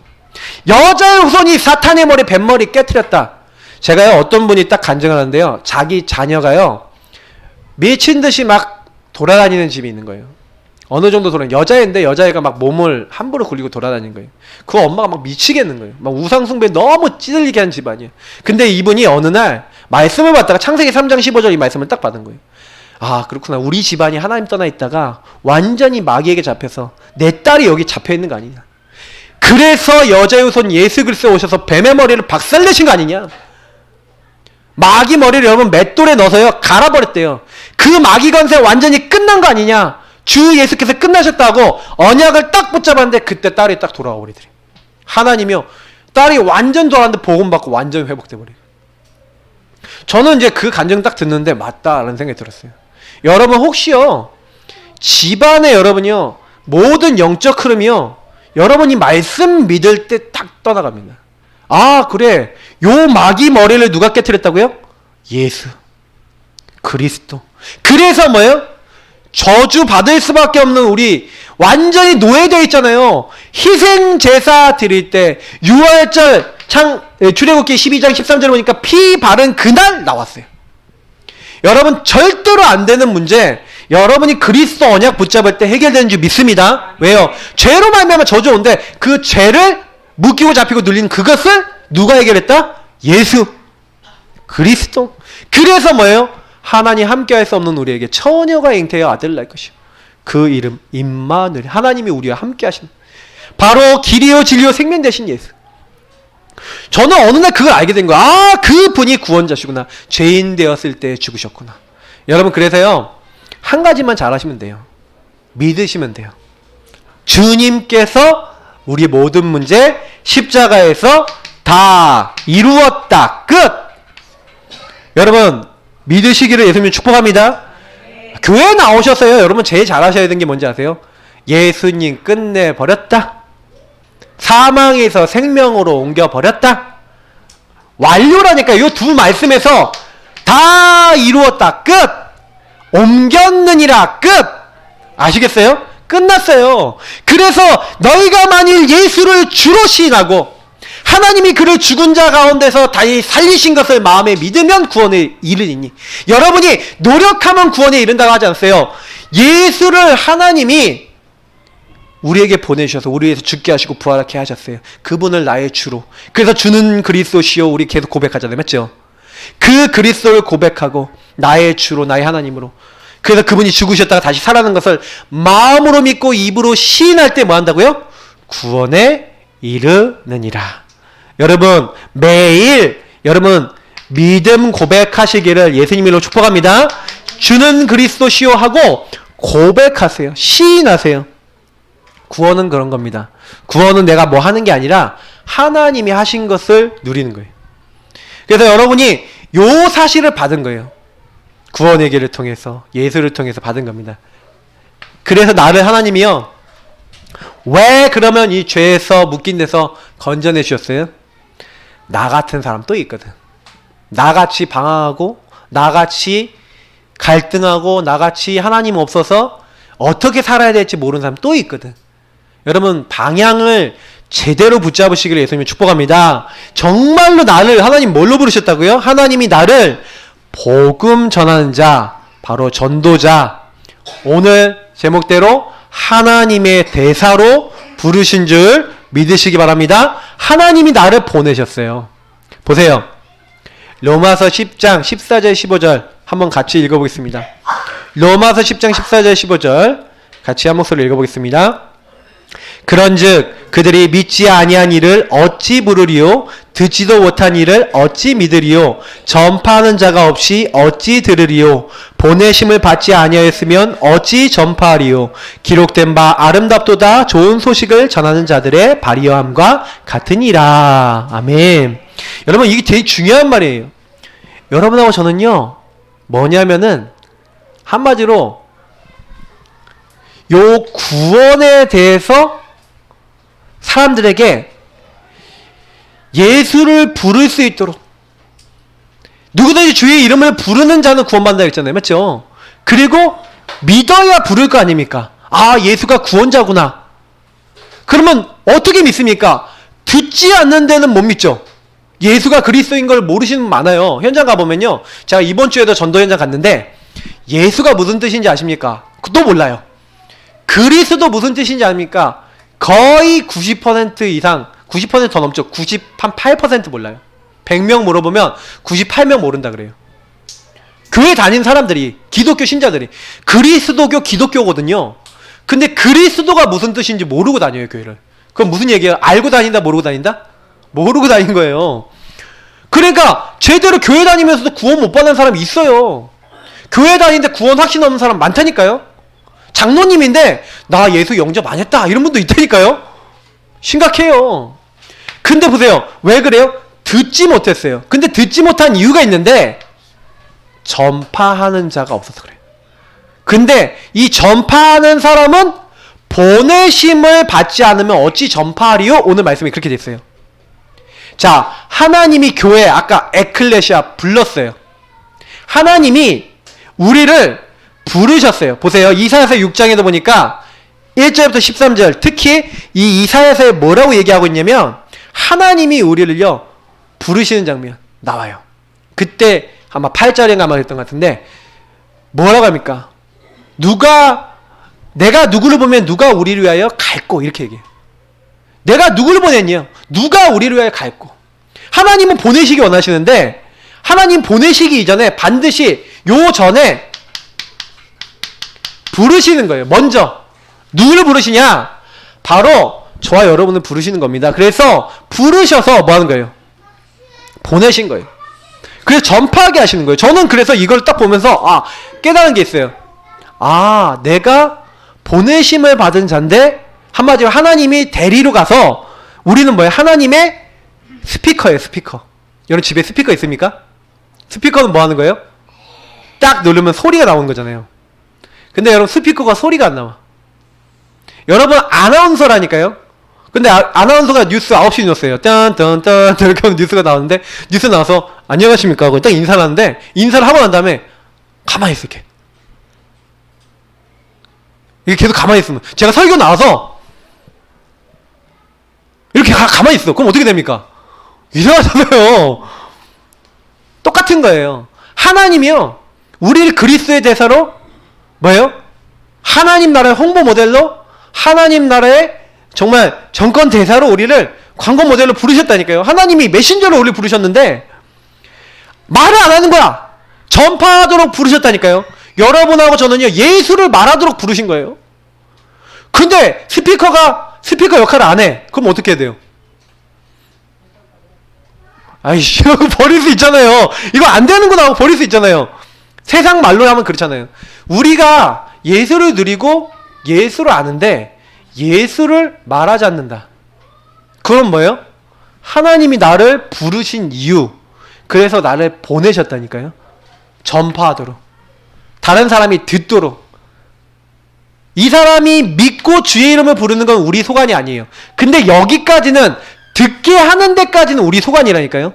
Speaker 1: 여자의 후손이 사탄의 머리 뱀머리 깨트렸다. 제가요, 어떤 분이 딱 간증을 하는데요, 자기 자녀가요 미친 듯이 막 돌아다니는 집이 있는 거예요. 어느 정도 여자애인데 여자애가 막 몸을 함부로 굴리고 돌아다니는 거예요. 그 엄마가 막 미치겠는 거예요. 막 우상숭배 너무 찌들리게 한 집안이에요. 근데 이분이 어느 날 말씀을 받다가 창세기 3장 15절 이 말씀을 딱 받은 거예요. 아, 그렇구나. 우리 집안이 하나님 떠나 있다가 완전히 마귀에게 잡혀서 내 딸이 여기 잡혀 있는 거 아니냐. 그래서 여자의 후손 예수 그리스도 오셔서 뱀의 머리를 박살내신 거 아니냐. 마귀 머리를 여러분 맷돌에 넣어서요 갈아버렸대요. 그 마귀 권세 완전히 끝난 거 아니냐. 주 예수께서 끝나셨다고 언약을 딱 붙잡았는데 그때 딸이 딱 돌아와 버리더래. 하나님이요, 딸이 완전 돌아왔는데 복음 받고 완전 회복돼 버리고. 저는 이제 그 간증 딱 듣는데 맞다라는 생각이 들었어요. 여러분 혹시요 집안에 여러분이요 모든 영적 흐름이요 여러분이 말씀 믿을 때 딱 떠나갑니다. 아, 그래, 요 마귀 머리를 누가 깨트렸다고요? 예수 그리스도. 그래서 뭐예요? 저주 받을 수밖에 없는 우리 완전히 노예되어 있잖아요. 희생 제사 드릴 때 6월절 출애굽기 12장 13절에 보니까 피 바른 그날 나왔어요. 여러분 절대로 안 되는 문제, 여러분이 그리스도 언약 붙잡을 때 해결되는 줄 믿습니다. 왜요? 죄로 말미암아 저주 온데 그 죄를 묶이고 잡히고 눌린 그것을 누가 해결했다? 예수 그리스도. 그래서 뭐예요? 하나님 함께할 수 없는 우리에게 처녀가 잉태하여 아들을 낳을 것이요 그 이름 임마누엘. 하나님이 우리와 함께하시는, 바로 길이요 진리요 생명 되신 예수. 저는 어느 날 그걸 알게 된 거야. 아, 그분이 구원자시구나. 죄인 되었을 때 죽으셨구나. 여러분 그래서요 한 가지만 잘하시면 돼요. 믿으시면 돼요. 주님께서 우리 모든 문제 십자가에서 다 이루었다. 끝. 여러분 믿으시기를 예수님 축복합니다. 교회 나오셨어요. 여러분 제일 잘하셔야 되는 게 뭔지 아세요? 예수님 끝내버렸다. 사망에서 생명으로 옮겨버렸다. 완료라니까. 이 두 말씀에서 다 이루었다. 끝. 옮겼느니라. 끝. 아시겠어요? 끝났어요. 그래서 너희가 만일 예수를 주로 시인하고 하나님이 그를 죽은 자 가운데서 다시 살리신 것을 마음에 믿으면 구원에 이르리니. 여러분이 노력하면 구원에 이른다고 하지 않았어요. 예수를 하나님이 우리에게 보내주셔서 우리 위해서 죽게 하시고 부활하게 하셨어요. 그분을 나의 주로. 그래서 주는 그리스도시요 우리 계속 고백하잖아요. 맞죠? 그 그리스도를 고백하고 나의 주로 나의 하나님으로. 그래서 그분이 죽으셨다가 다시 살아난 것을 마음으로 믿고 입으로 시인할 때 뭐 한다고요? 구원에 이르느니라. 여러분 매일 여러분 믿음 고백하시기를 예수님으로 축복합니다. 주는 그리스도시요 하고 고백하세요. 시인하세요. 구원은 그런 겁니다. 구원은 내가 뭐 하는 게 아니라 하나님이 하신 것을 누리는 거예요. 그래서 여러분이 요 사실을 받은 거예요. 구원의 길을 통해서 예수를 통해서 받은 겁니다. 그래서 나를 하나님이요 왜 그러면 이 죄에서 묶인 데서 건져내 주셨어요? 나 같은 사람 또 있거든. 나같이 방황하고 나같이 갈등하고 나같이 하나님 없어서 어떻게 살아야 될지 모르는 사람 또 있거든. 여러분 방향을 제대로 붙잡으시기를 예수님이 축복합니다. 정말로 나를 하나님 뭘로 부르셨다고요? 하나님이 나를 복음 전하는 자, 바로 전도자, 오늘 제목대로 하나님의 대사로 부르신 줄 믿으시기 바랍니다. 하나님이 나를 보내셨어요. 보세요. 로마서 10장 14절 15절 한번 같이 읽어보겠습니다. 로마서 10장 14절 15절 같이 한 목소리로 읽어보겠습니다. 그런즉 그들이 믿지 아니한 일을 어찌 부르리요? 듣지도 못한 일을 어찌 믿으리요? 전파하는 자가 없이 어찌 들으리요? 보내심을 받지 아니하였으면 어찌 전파하리요? 기록된 바 아름답도다 좋은 소식을 전하는 자들의 발휘함과 같으니라. 아멘. 여러분 이게 되게 중요한 말이에요. 여러분하고 저는요 뭐냐면은 한마디로 요 구원에 대해서 사람들에게 예수를 부를 수 있도록, 누구든지 주의 이름을 부르는 자는 구원받는다 했잖아요. 맞죠? 그리고 믿어야 부를 거 아닙니까? 아, 예수가 구원자구나. 그러면 어떻게 믿습니까? 듣지 않는 데는 못 믿죠. 예수가 그리스도인 걸 모르시는 분 많아요. 현장 가보면요, 제가 이번 주에도 전도 현장 갔는데 예수가 무슨 뜻인지 아십니까? 또 몰라요. 그리스도 무슨 뜻인지 아십니까? 거의 90% 이상, 90% 더 넘죠. 98% 몰라요. 100명 물어보면 98명 모른다 그래요. 교회 다니는 사람들이, 기독교 신자들이 그리스도교 기독교거든요. 근데 그리스도가 무슨 뜻인지 모르고 다녀요, 교회를. 그건 무슨 얘기예요? 알고 다닌다, 모르고 다닌다? 모르고 다닌 거예요. 그러니까 제대로 교회 다니면서도 구원 못 받는 사람이 있어요. 교회 다니는데 구원 확신 없는 사람 많다니까요. 장로님인데 나 예수 영접 안 했다 이런 분도 있다니까요. 심각해요. 근데 보세요. 왜 그래요? 듣지 못했어요. 근데 듣지 못한 이유가 있는데 전파하는 자가 없어서 그래요. 근데 이 전파하는 사람은 보내심을 받지 않으면 어찌 전파하리요? 오늘 말씀이 그렇게 됐어요. 자, 하나님이 교회 아까 에클레시아 불렀어요. 하나님이 우리를 부르셨어요. 보세요. 이사야서 6장에도 보니까 1절부터 13절, 특히 이 이사야서에 뭐라고 얘기하고 있냐면 하나님이 우리를요 부르시는 장면 나와요. 그때 아마 8절인가 아마 그랬던 것 같은데 뭐라고 합니까? 내가 누구를 보면 누가 우리를 위하여 갈고, 이렇게 얘기해요. 내가 누구를 보냈냐? 누가 우리를 위하여 갈고. 하나님은 보내시기 원하시는데 하나님 보내시기 이전에 반드시 요 전에 부르시는 거예요. 먼저 누구를 부르시냐? 바로 저와 여러분을 부르시는 겁니다. 그래서 부르셔서 뭐 하는 거예요? 보내신 거예요. 그래서 전파하게 하시는 거예요. 저는 그래서 이걸 딱 보면서 깨달은 게 있어요. 내가 보내심을 받은 자인데 한마디로 하나님이 데리러 가서 우리는 뭐예요? 하나님의 스피커예요. 스피커. 여러분 집에 스피커 있습니까? 스피커는 뭐 하는 거예요? 딱 누르면 소리가 나오는 거잖아요. 근데 여러분 스피커가 소리가 안 나와. 여러분 아나운서라니까요. 근데 아나운서가 뉴스 9시 뉴스예요. 딴딴딴 이렇게 하면 뉴스가 나오는데 뉴스 나와서 안녕하십니까 하고 딱 인사를 하는데 인사를 하고 난 다음에 가만히 있을게. 이게 계속 가만히 있으면 제가 설교 나와서 이렇게 가만히 있어. 그럼 어떻게 됩니까? 이상하잖아요. 똑같은 거예요. 하나님이요 우리를 그리스도의 대사로 뭐예요? 하나님 나라의 홍보 모델로, 하나님 나라의 정말 정권 대사로 우리를 광고 모델로 부르셨다니까요. 하나님이 메신저로 우리를 부르셨는데 말을 안 하는 거야. 전파하도록 부르셨다니까요. 여러분하고 저는요 예수를 말하도록 부르신 거예요. 근데 스피커 역할을 안 해. 그럼 어떻게 해야 돼요? 아이씨, 이거 버릴 수 있잖아요. 이거 안 되는구나 하고 버릴 수 있잖아요. 세상 말로 하면 그렇잖아요. 우리가 예수를 누리고 예수를 아는데 예수를 말하지 않는다. 그건 뭐예요? 하나님이 나를 부르신 이유, 그래서 나를 보내셨다니까요. 전파하도록, 다른 사람이 듣도록. 이 사람이 믿고 주의 이름을 부르는 건 우리 소관이 아니에요. 근데 여기까지는, 듣게 하는 데까지는 우리 소관이라니까요.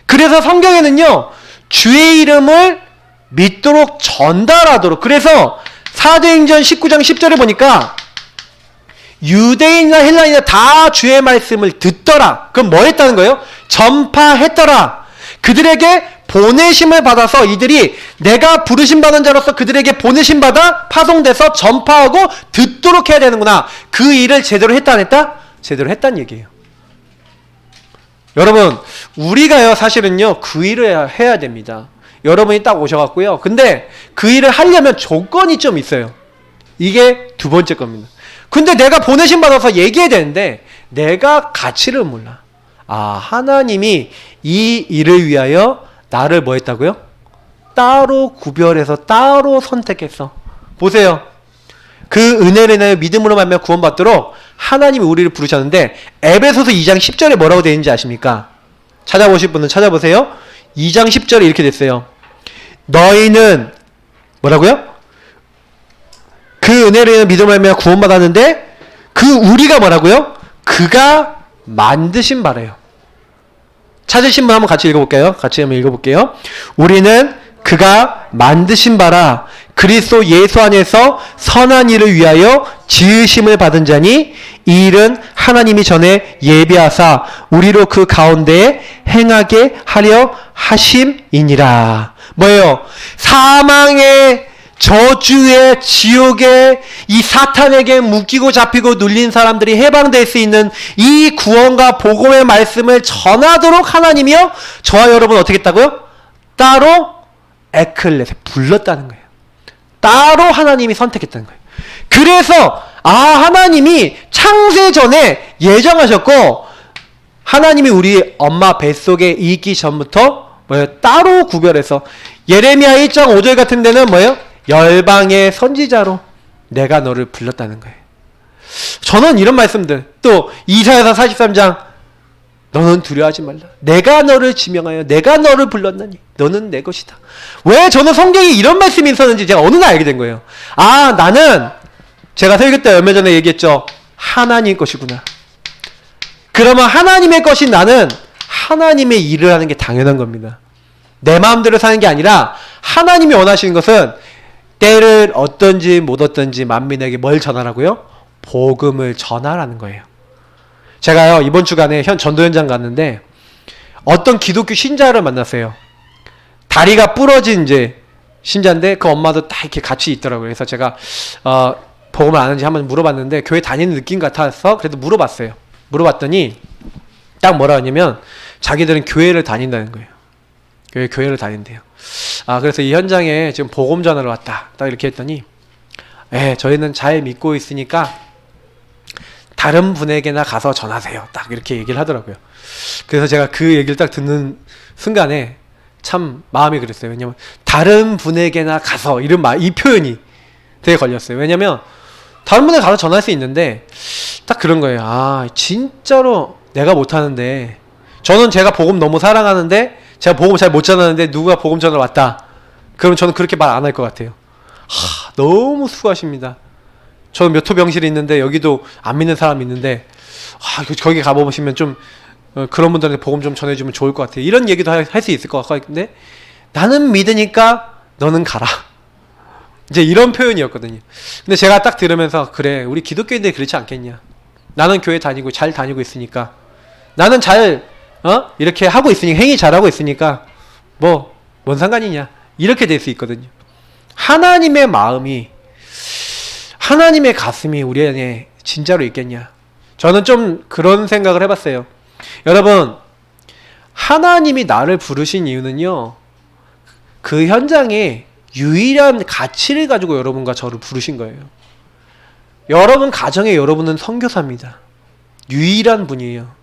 Speaker 1: 그래서 성경에는요 주의 이름을 믿도록 전달하도록. 그래서 사도행전 19장 10절에 보니까 유대인이나 헬라인이나 다 주의 말씀을 듣더라. 그럼 뭐 했다는 거예요? 전파했더라. 그들에게 보내심을 받아서 이들이 내가 부르심 받은 자로서 그들에게 보내심 받아 파송돼서 전파하고 듣도록 해야 되는구나. 그 일을 제대로 했다 안 했다? 제대로 했다는 얘기예요. 여러분, 우리가요 사실은요 그 일을 해야 됩니다. 여러분이 딱 오셔갖고요. 근데 그 일을 하려면 조건이 좀 있어요. 이게 두 번째 겁니다. 근데 내가 보내심 받아서 얘기해야 되는데 내가 가치를 몰라. 아, 하나님이 이 일을 위하여 나를 뭐 했다고요? 따로 구별해서 따로 선택했어. 보세요. 그 은혜를 인하여 믿음으로 말미암아 구원받도록 하나님이 우리를 부르셨는데 에베소서 2장 10절에 뭐라고 되어 있는지 아십니까? 찾아보실 분은 찾아보세요. 2장 10절에 이렇게 됐어요. 너희는 뭐라고요? 그 은혜를 인하여 믿음으로 말미암아 구원받았는데 그 우리가 뭐라고요? 그가 만드신 바래요. 찾으신 분 한번 같이 읽어볼게요. 같이 한번 읽어볼게요. 우리는 그가 만드신 바라 그리스도 예수 안에서 선한 일을 위하여 지으심을 받은 자니 이 일은 하나님이 전에 예비하사 우리로 그 가운데에 행하게 하려 하심이니라. 뭐예요? 사망의 저주의 지옥에 이 사탄에게 묶이고 잡히고 눌린 사람들이 해방될 수 있는 이 구원과 복음의 말씀을 전하도록 하나님이요 저와 여러분 어떻게 했다고요? 따로 에클레세 불렀다는 거예요. 따로 하나님이 선택했다는 거예요. 그래서 하나님이 창세 전에 예정하셨고 하나님이 우리 엄마 뱃속에 있기 전부터 뭐예요? 따로 구별해서 예레미야 1장 5절 같은 데는 뭐예요? 열방의 선지자로 내가 너를 불렀다는 거예요. 저는 이런 말씀들 또 이사야서 43장 너는 두려워하지 말라. 내가 너를 지명하여 내가 너를 불렀나니 너는 내 것이다. 왜 저는 성경에 이런 말씀이 있었는지 제가 어느 날 알게 된 거예요. 나는 제가 설교 때 얼마 전에 얘기했죠. 하나님 것이구나. 그러면 하나님의 것인 나는 하나님의 일을 하는 게 당연한 겁니다. 내 마음대로 사는 게 아니라 하나님이 원하시는 것은 때를 얻든지 못 얻든지 만민에게 뭘 전하라고요? 복음을 전하라는 거예요. 제가요 이번 주간에 전도 현장 갔는데 어떤 기독교 신자를 만났어요. 다리가 부러진 이제 신자인데 그 엄마도 다 이렇게 같이 있더라고요. 그래서 제가 복음을 아는지 한번 물어봤는데 교회 다니는 느낌 같아서 그래도 물어봤어요. 물어봤더니 딱 뭐라 하냐면 자기들은 교회를 다닌다는 거예요. 교회를 다닌대요. 그래서 이 현장에 지금 복음 전하러 왔다. 딱 이렇게 했더니 저희는 잘 믿고 있으니까 다른 분에게나 가서 전하세요. 딱 이렇게 얘기를 하더라고요. 그래서 제가 그 얘기를 딱 듣는 순간에 참 마음이 그랬어요. 왜냐면 다른 분에게나 가서 이 표현이 되게 걸렸어요. 왜냐면 다른 분에게 가서 전할 수 있는데 딱 그런 거예요. 진짜로 내가 못하는데 저는 제가 복음 너무 사랑하는데 제가 복음 잘 못 전하는데 누가 복음 전하러 왔다. 그럼 저는 그렇게 말 안 할 것 같아요. 너무 수고하십니다. 저는 몇 호 병실이 있는데 여기도 안 믿는 사람이 있는데 거기 가보시면 좀 그런 분들한테 복음 좀 전해주면 좋을 것 같아요. 이런 얘기도 할 수 있을 것 같은데 나는 믿으니까 너는 가라. 이제 이런 표현이었거든요. 근데 제가 딱 들으면서 그래 우리 기독교인들이 그렇지 않겠냐. 나는 교회 다니고 잘 다니고 있으니까 나는 잘 이렇게 하고 있으니까 행위 잘하고 있으니까 뭔 상관이냐 이렇게 될 수 있거든요. 하나님의 마음이 하나님의 가슴이 우리 안에 진짜로 있겠냐. 저는 좀 그런 생각을 해봤어요. 여러분 하나님이 나를 부르신 이유는요 그 현장에 유일한 가치를 가지고 여러분과 저를 부르신 거예요. 여러분 가정에 여러분은 선교사입니다. 유일한 분이에요.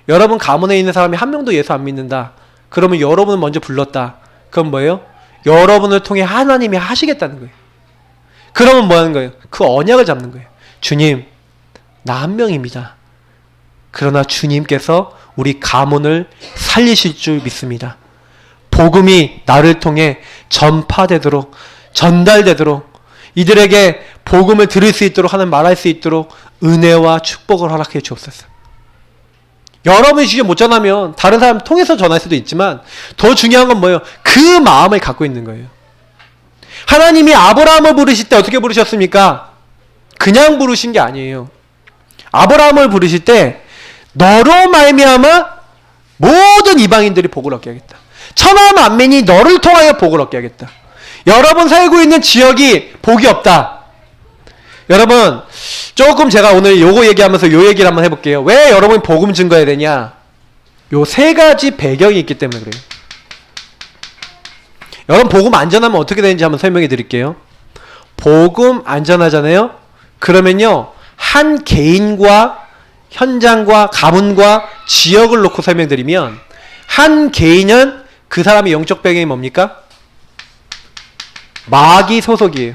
Speaker 1: 여러분 가문에 있는 사람이 한 명도 예수 안 믿는다. 그러면 여러분을 먼저 불렀다. 그럼 뭐예요? 여러분을 통해 하나님이 하시겠다는 거예요. 그러면 뭐 하는 거예요? 그 언약을 잡는 거예요. 주님, 나 한 명입니다. 그러나 주님께서 우리 가문을 살리실 줄 믿습니다. 복음이 나를 통해 전파되도록 전달되도록 이들에게 복음을 들을 수 있도록 하는 말할 수 있도록 은혜와 축복을 허락해 주옵소서. 여러분이 직접 못 전하면 다른 사람 통해서 전할 수도 있지만 더 중요한 건 뭐예요? 그 마음을 갖고 있는 거예요. 하나님이 아브라함을 부르실 때 어떻게 부르셨습니까? 그냥 부르신 게 아니에요. 아브라함을 부르실 때 너로 말미암아 모든 이방인들이 복을 얻게 하겠다. 천하 만민이 너를 통하여 복을 얻게 하겠다. 여러분 살고 있는 지역이 복이 없다. 여러분 조금 제가 오늘 요거 얘기하면서 요 얘기를 한번 해볼게요. 왜 여러분이 복음 증거해야 되냐? 요 세 가지 배경이 있기 때문에 그래요. 여러분 복음 안전하면 어떻게 되는지 한번 설명해 드릴게요. 복음 안전하잖아요. 그러면요 한 개인과 현장과 가문과 지역을 놓고 설명드리면 한 개인은 그 사람의 영적 배경이 뭡니까? 마귀 소속이에요.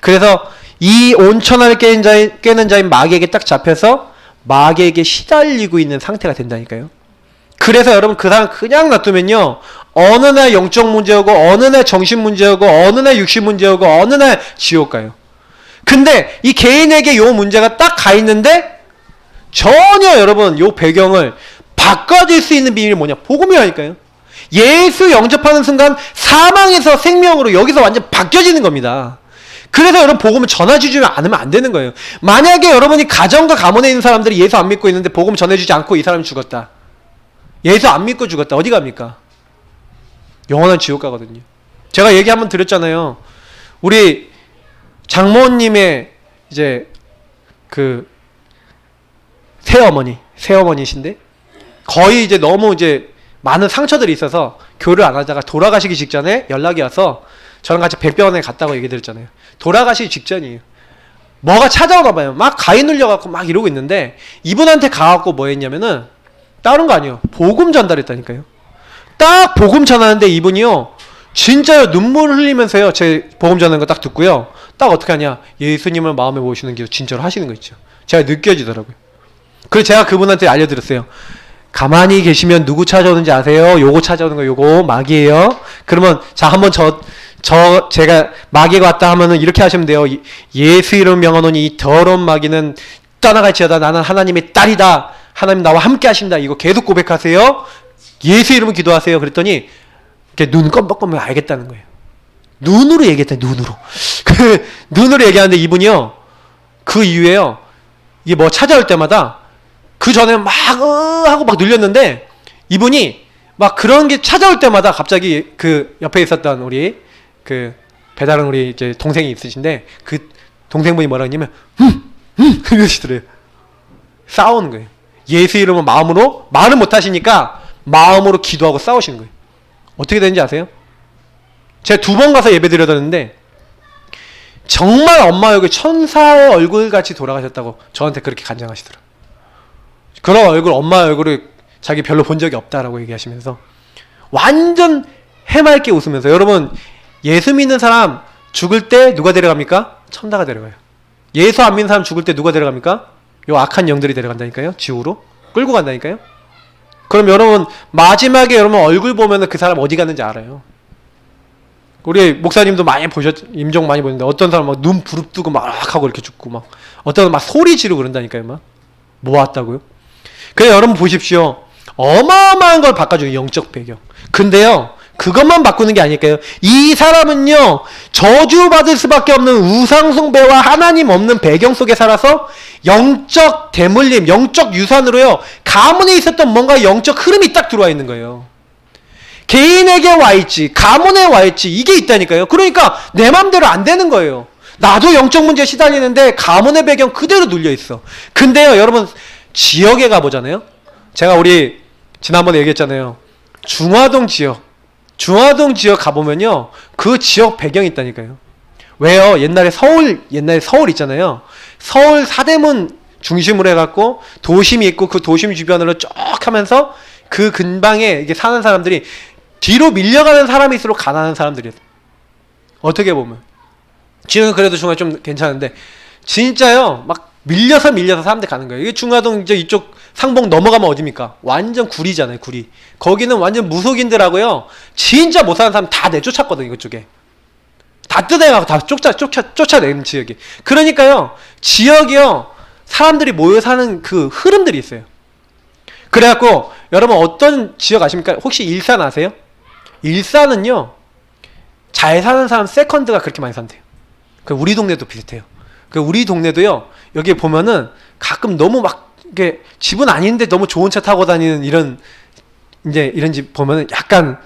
Speaker 1: 그래서 이 온천하를 깨는 자인 마귀에게 딱 잡혀서 마귀에게 시달리고 있는 상태가 된다니까요. 그래서 여러분 그 사람 그냥 놔두면요 어느 날 영적 문제오고 어느 날 정신 문제오고 어느 날 육신 문제오고 어느 날 지옥 가요. 근데 이 개인에게 요 문제가 딱 가 있는데 전혀 여러분 요 배경을 바꿔줄 수 있는 비밀이 뭐냐? 복음이라니까요. 예수 영접하는 순간 사망에서 생명으로 여기서 완전 바뀌어지는 겁니다. 그래서 여러분 복음을 전해주지 않으면 안 되는 거예요. 만약에 여러분이 가정과 가문에 있는 사람들이 예수 안 믿고 있는데 복음 전해주지 않고 이 사람이 죽었다. 예수 안 믿고 죽었다. 어디 갑니까? 영원한 지옥 가거든요. 제가 얘기 한번 드렸잖아요. 우리 장모님의 이제 그 새어머니신데 거의 이제 너무 이제 많은 상처들이 있어서 교회를 안 하다가 돌아가시기 직전에 연락이 와서 저랑 같이 배병원에 갔다고 얘기 드렸잖아요. 돌아가시기 직전이에요. 뭐가 찾아오나 봐요. 막 가위 눌려갖고 막 이러고 있는데 이분한테 가갖고 뭐 했냐면은 다른 거 아니에요. 복음 전달했다니까요. 딱 복음 전하는데 이분이요 진짜요 눈물 흘리면서요 제 복음 전하는 거 딱 듣고요 딱 어떻게 하냐 예수님을 마음에 모시는 게 진짜로 하시는 거 있죠. 제가 느껴지더라고요. 그래서 제가 그분한테 알려드렸어요. 가만히 계시면 누구 찾아오는지 아세요? 요거 찾아오는 거 요거 마귀예요. 그러면 자 한번 제가 마귀가 왔다 하면은 이렇게 하시면 돼요. 예수 이름 명하노니 이 더러운 마귀는 떠나갈지어다. 나는 하나님의 딸이다. 하나님 나와 함께 하신다. 이거 계속 고백하세요. 예수 이름으로 기도하세요. 그랬더니 이렇게 눈 껌뻑껌뻑 알겠다는 거예요. 눈으로 얘기했다. 눈으로. 그 눈으로 얘기하는데 이분이요. 그 이후에요. 이게 뭐 찾아올 때마다 그 전에 막 하고 막 눌렸는데 이분이 막 그런 게 찾아올 때마다 갑자기 그 옆에 있었던 우리 그 배다른 우리 이제 동생이 있으신데 그 동생분이 뭐라 했냐면 이러시더래요. 싸우는 거예요. 예수 이름은 마음으로 말은 못 하시니까 마음으로 기도하고 싸우시는 거예요. 어떻게 되는지 아세요? 제가 2번 가서 예배 드렸는데 정말 엄마 여기 천사의 얼굴같이 돌아가셨다고 저한테 그렇게 간증하시더라고요. 그런 얼굴 엄마 얼굴을 자기 별로 본 적이 없다라고 얘기하시면서 완전 해맑게 웃으면서 여러분 예수 믿는 사람 죽을 때 누가 데려갑니까? 천사가 데려가요. 예수 안 믿는 사람 죽을 때 누가 데려갑니까? 요 악한 영들이 데려간다니까요. 지옥으로 끌고 간다니까요. 그럼 여러분 마지막에 여러분 얼굴 보면은 그 사람 어디 갔는지 알아요. 우리 목사님도 많이 임종 많이 보는데 어떤 사람 막 눈 부릅뜨고 막 하고 이렇게 죽고 막 어떤 막 소리 지르고 그런다니까요. 막 뭐 왔다고요? 그래서 여러분 보십시오. 어마어마한 걸 바꿔줘요. 영적 배경. 근데요 그것만 바꾸는 게 아닐까요? 이 사람은요 저주받을 수밖에 없는 우상숭배와 하나님 없는 배경 속에 살아서 영적 대물림, 영적 유산으로요 가문에 있었던 뭔가 영적 흐름이 딱 들어와 있는 거예요. 개인에게 와있지 가문에 와있지 이게 있다니까요. 그러니까 내 맘대로 안 되는 거예요. 나도 영적 문제에 시달리는데 가문의 배경 그대로 눌려있어. 근데요 여러분 지역에 가보잖아요. 제가 우리 지난번에 얘기했잖아요. 중화동 지역 가보면요 그 지역 배경이 있다니까요. 왜요? 옛날에 서울 있잖아요. 서울 사대문 중심으로 해갖고 도심이 있고 그 도심 주변으로 쭉 하면서 그 근방에 이게 사는 사람들이 뒤로 밀려가는 사람이 있을수록 가난한 사람들이에요. 어떻게 보면 지금은 그래도 중간 좀 괜찮은데 진짜요 막 밀려서 사람들 가는 거예요. 이게 중화동 이제 이쪽 상봉 넘어가면 어디입니까? 완전 구리잖아요. 구리. 거기는 완전 무속인들하고요 진짜 못 사는 사람 다 내쫓았거든요. 이쪽에 다 뜯어내고 다 쫓아내는 지역이. 그러니까요 지역이요 사람들이 모여 사는 그 흐름들이 있어요. 그래갖고 여러분 어떤 지역 아십니까? 혹시 일산 아세요? 일산은요 잘 사는 사람 세컨드가 그렇게 많이 산대요. 그 우리 동네도 비슷해요. 그 우리 동네도요 여기 보면은 가끔 너무 막 이게 집은 아닌데 너무 좋은 차 타고 다니는 이런 이제 이런 집 보면은 약간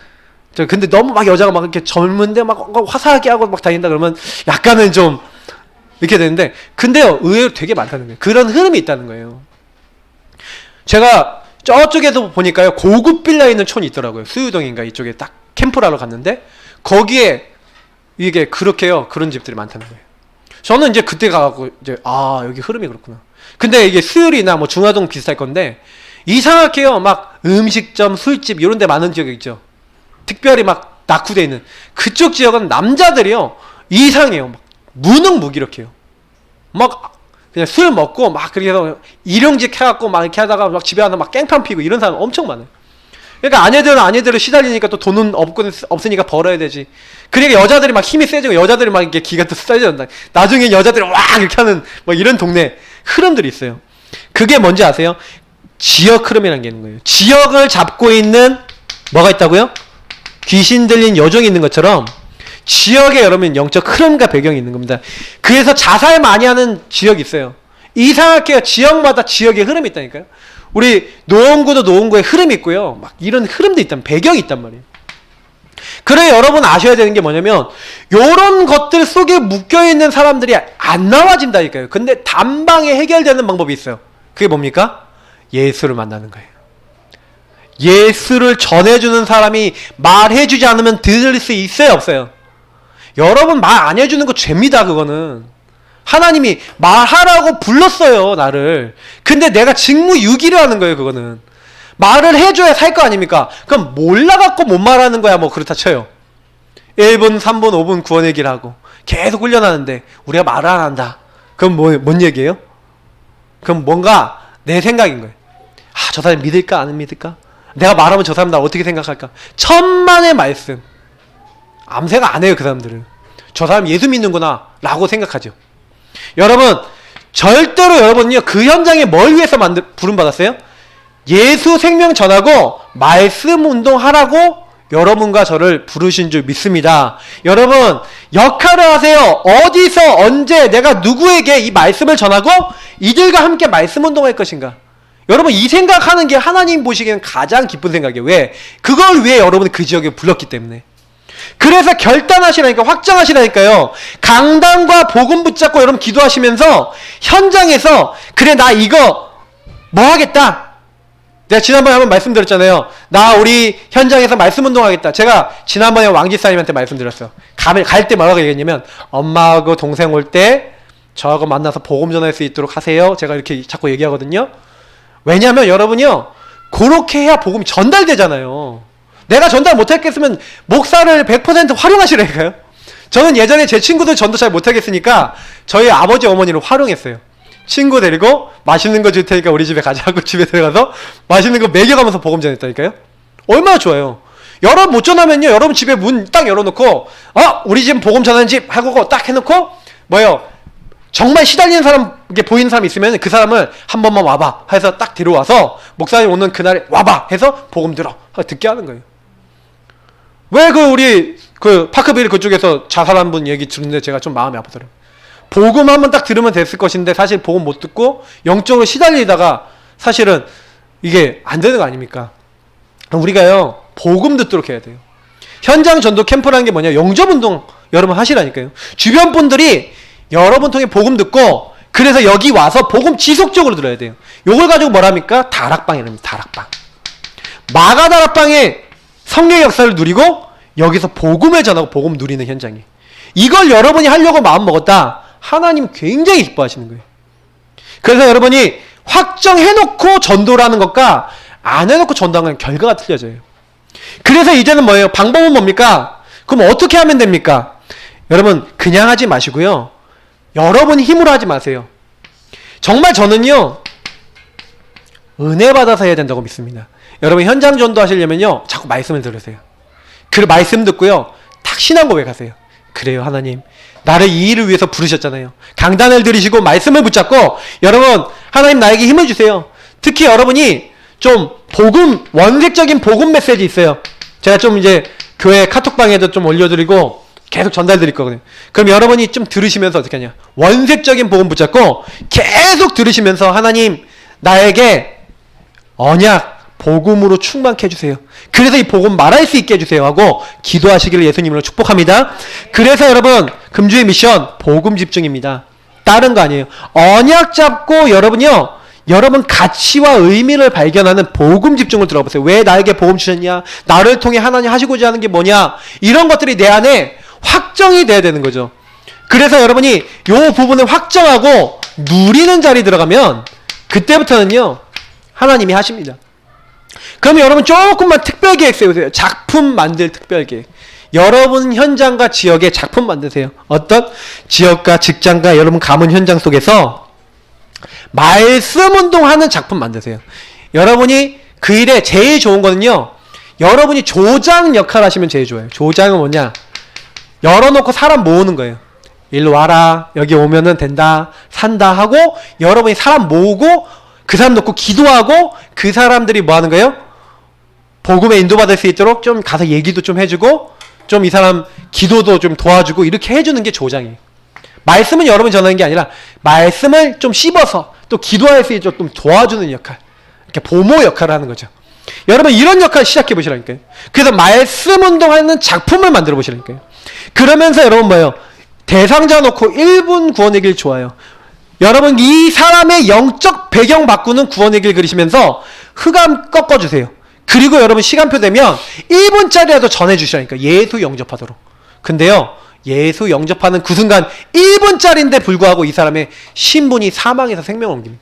Speaker 1: 근데 너무 막 여자가 막 이렇게 젊은데 막 화사하게 하고 막 다닌다 그러면 약간은 좀 이렇게 되는데, 근데요 의외로 되게 많다는 거예요. 그런 흐름이 있다는 거예요. 제가 저쪽에서 보니까요 고급 빌라 있는 촌이 있더라고요. 수유동인가 이쪽에 딱 캠프를 하러 갔는데 거기에 이게 그렇게요 그런 집들이 많다는 거예요. 저는 이제 그때 가갖고 이제 여기 흐름이 그렇구나. 근데 이게 수유리나 뭐 중화동 비슷할 건데 이상하게요 막 음식점, 술집 이런 데 많은 지역이 있죠. 특별히 막 낙후돼 있는 그쪽 지역은 남자들이요 이상해요. 막 무능무기력해요. 막 그냥 술 먹고 막 그렇게 해서 일용직 해갖고 막 이렇게 하다가 막 집에 와서 막 깽판 피고 이런 사람 엄청 많아요. 그러니까 아내들은 시달리니까 또 돈은 없으니까 벌어야 되지. 그러니까 여자들이 막 힘이 세지고 여자들이 막 이렇게 기가 또 세져진다. 나중에 여자들이 와 이렇게 하는 뭐 이런 동네 흐름들이 있어요. 그게 뭔지 아세요? 지역 흐름이라는 게 있는 거예요. 지역을 잡고 있는 뭐가 있다고요? 귀신 들린 요정이 있는 것처럼 지역에 여러분 영적 흐름과 배경이 있는 겁니다. 그래서 자살 많이 하는 지역이 있어요. 이상하게 지역마다 지역의 흐름이 있다니까요. 우리 노원구도 노원구의 흐름이 있고요. 막 이런 흐름도 있단, 배경이 있단 말이에요. 그래 여러분 아셔야 되는 게 뭐냐면 요런 것들 속에 묶여있는 사람들이 안 나와진다니까요. 근데 단방에 해결되는 방법이 있어요. 그게 뭡니까? 예수를 만나는 거예요. 예수를 전해주는 사람이 말해주지 않으면 들을 수 있어요 없어요? 여러분 말 안 해주는 거 죄입니다. 그거는 하나님이 말하라고 불렀어요 나를. 근데 내가 직무유기를 하는 거예요. 그거는 말을 해줘야 살 거 아닙니까? 그럼 몰라갖고 못 말하는 거야 뭐 그렇다 쳐요. 1분 3분 5분 구원 얘기를 하고 계속 훈련하는데 우리가 말을 안 한다. 그럼 뭔 얘기예요? 그럼 뭔가 내 생각인 거예요. 저 사람 믿을까 안 믿을까? 내가 말하면 저 사람 나 어떻게 생각할까? 천만의 말씀. 아무 생각 안 해요. 그 사람들은 저 사람 예수 믿는구나 라고 생각하죠. 여러분 절대로 여러분요 그 현장에 뭘 위해서 부름받았어요? 예수 생명 전하고 말씀 운동하라고 여러분과 저를 부르신 줄 믿습니다. 여러분 역할을 하세요. 어디서 언제 내가 누구에게 이 말씀을 전하고 이들과 함께 말씀 운동할 것인가. 여러분 이 생각하는 게 하나님 보시기에는 가장 기쁜 생각이에요. 왜? 그걸 위해 여러분이 그 지역에 불렀기 때문에. 그래서 결단하시라니까, 확정하시라니까요. 강단과 복음 붙잡고 여러분 기도하시면서 현장에서 그래 나 이거 뭐 하겠다. 내가 지난번에 한번 말씀드렸잖아요. 나 우리 현장에서 말씀 운동하겠다. 제가 지난번에 왕지사님한테 말씀드렸어요. 갈 때 뭐라고 얘기했냐면 엄마하고 동생 올 때 저하고 만나서 복음 전할 수 있도록 하세요. 제가 이렇게 자꾸 얘기하거든요. 왜냐면 여러분요 그렇게 해야 복음이 전달되잖아요. 내가 전달 못했겠으면 목사를 100% 활용하시라니까요. 저는 예전에 제 친구들 전도 잘 못하겠으니까 저희 아버지 어머니를 활용했어요. 친구 데리고 맛있는 거 줄 테니까 우리 집에 가자 하고 집에 들어가서 맛있는 거 먹여가면서 복음 전했다니까요. 얼마나 좋아요. 여러분 못 전하면요 여러분 집에 문 딱 열어놓고 우리 집 복음 전하는 집 하고 딱 해놓고 정말 시달리는 사람, 이게 보이는 사람이 있으면 그 사람을 한 번만 와봐 해서 딱 데려와서 목사님 오는 그날에 와봐 해서 복음 들어 듣게 하는 거예요. 왜 우리 파크빌 그쪽에서 자살한 분 얘기 듣는데 제가 좀 마음이 아프더라고요. 복음 한번 딱 들으면 됐을 것인데 사실 복음 못 듣고 영적으로 시달리다가 사실은 이게 안 되는 거 아닙니까? 우리가요 복음 듣도록 해야 돼요. 현장 전도 캠프라는 게 뭐냐, 영접 운동 여러분 하시라니까요. 주변 분들이 여러분 통해 복음 듣고 그래서 여기 와서 복음 지속적으로 들어야 돼요. 요걸 가지고 뭐랍니까? 다락방이랍니다. 다락방. 마가다락방에 성령의 역사를 누리고 여기서 복음을 전하고 복음 누리는 현장이. 이걸 여러분이 하려고 마음 먹었다. 하나님 굉장히 기뻐하시는 거예요. 그래서 여러분이 확정해놓고 전도라는 것과 안 해놓고 전도하는 결과가 틀려져요. 그래서 이제는 뭐예요? 방법은 뭡니까? 그럼 어떻게 하면 됩니까? 여러분 그냥 하지 마시고요. 여러분이 힘으로 하지 마세요. 정말 저는요 은혜 받아서 해야 된다고 믿습니다. 여러분 현장 전도 하시려면요 자꾸 말씀을 들으세요. 그 말씀 듣고요 딱 신앙 고백하세요. 그래요 하나님 나를 이 일을 위해서 부르셨잖아요. 강단을 들이시고 말씀을 붙잡고 여러분 하나님 나에게 힘을 주세요. 특히 여러분이 좀 복음, 원색적인 복음 메시지 있어요. 제가 좀 이제 교회 카톡방에도 좀 올려드리고 계속 전달드릴 거거든요. 그럼 여러분이 좀 들으시면서 어떻게 하냐, 원색적인 복음 붙잡고 계속 들으시면서 하나님 나에게 언약, 복음으로 충만케 해주세요. 그래서 이 복음 말할 수 있게 해주세요 하고 기도하시기를 예수님으로 축복합니다. 그래서 여러분 금주의 미션 복음 집중입니다. 다른 거 아니에요. 언약 잡고 여러분요, 여러분 가치와 의미를 발견하는 복음 집중을 들어보세요. 왜 나에게 복음 주셨냐? 나를 통해 하나님 하시고자 하는 게 뭐냐? 이런 것들이 내 안에 확정이 돼야 되는 거죠. 그래서 여러분이 이 부분을 확정하고 누리는 자리에 들어가면 그때부터는요 하나님이 하십니다. 그러면 여러분 조금만 특별계획 세우세요. 작품 만들 특별계획. 여러분 현장과 지역에 작품 만드세요. 어떤 지역과 직장과 여러분 가문 현장 속에서 말씀 운동하는 작품 만드세요. 여러분이 그 일에 제일 좋은 거는요, 여러분이 조장 역할 하시면 제일 좋아요. 조장은 뭐냐? 열어놓고 사람 모으는 거예요. 일로 와라, 여기 오면은 된다, 산다 하고 여러분이 사람 모으고 그 사람 놓고 기도하고 그 사람들이 뭐 하는 거예요? 복음에 인도받을 수 있도록 좀 가서 얘기도 좀 해주고 좀 이 사람 기도도 좀 도와주고 이렇게 해주는 게 조장이에요. 말씀은 여러분이 전하는 게 아니라 말씀을 좀 씹어서 또 기도할 수 있도록 좀 도와주는 역할, 이렇게 보모 역할을 하는 거죠. 여러분 이런 역할 시작해 보시라니까요. 그래서 말씀 운동하는 작품을 만들어 보시라니까요. 그러면서 여러분 뭐예요? 대상자 놓고 1분 구원의 길 좋아요. 여러분 이 사람의 영적 배경 바꾸는 구원의 길 그리시면서 흑암 꺾어주세요. 그리고 여러분 시간표 되면 1분짜리라도 전해주시라니까. 예수 영접하도록. 근데요, 예수 영접하는 그 순간 1분짜리인데 불구하고 이 사람의 신분이 사망해서 생명을 옮깁니다.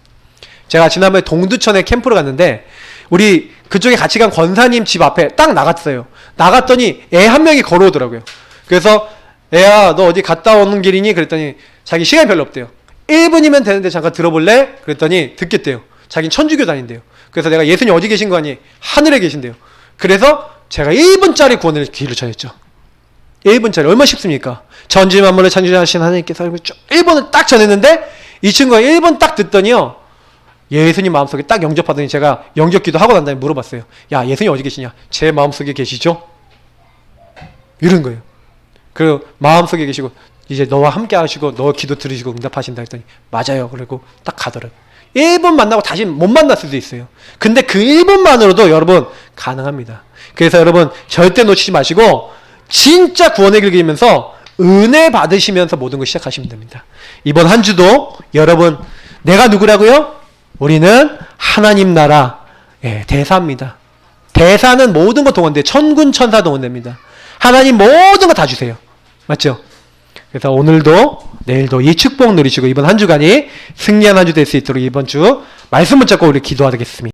Speaker 1: 제가 지난번에 동두천에 캠프를 갔는데 우리 그쪽에 같이 간 권사님 집 앞에 딱 나갔어요. 나갔더니 애 한 명이 걸어오더라고요. 그래서 애야 너 어디 갔다 오는 길이니? 그랬더니 자기 시간이 별로 없대요. 1분이면 되는데 잠깐 들어볼래? 그랬더니 듣겠대요. 자기는 천주교 다닌대요. 그래서 내가 예수님 어디 계신 거 아니? 하늘에 계신대요. 그래서 제가 1분짜리 구원을 길을 전했죠. 1분짜리 얼마나 쉽습니까? 전지 만물을 창조하신 하나님께서 1분을 딱 전했는데 이 친구가 1분 딱 듣더니요, 예수님 마음속에 딱 영접하더니 제가 영접기도 하고 난 다음에 물어봤어요. 야, 예수님 어디 계시냐? 제 마음속에 계시죠? 이런 거예요. 그리고 마음속에 계시고 이제 너와 함께 하시고 너 기도 들으시고 응답하신다 했더니 맞아요. 그리고 딱 가더라고요. 1분 만나고 다시 못 만날 수도 있어요. 근데 그 1분만으로도 여러분 가능합니다. 그래서 여러분 절대 놓치지 마시고 진짜 구원의 길 그리면서 은혜 받으시면서 모든 걸 시작하시면 됩니다. 이번 한 주도 여러분 내가 누구라고요? 우리는 하나님 나라 대사입니다. 대사는 모든 거 동원돼요. 천군 천사 동원됩니다. 하나님 모든 거 다 주세요. 맞죠? 그래서 오늘도 내일도 이 축복 누리시고 이번 한 주간이 승리한 한 주 될 수 있도록 이번 주 말씀 붙잡고 우리 기도하겠습니다.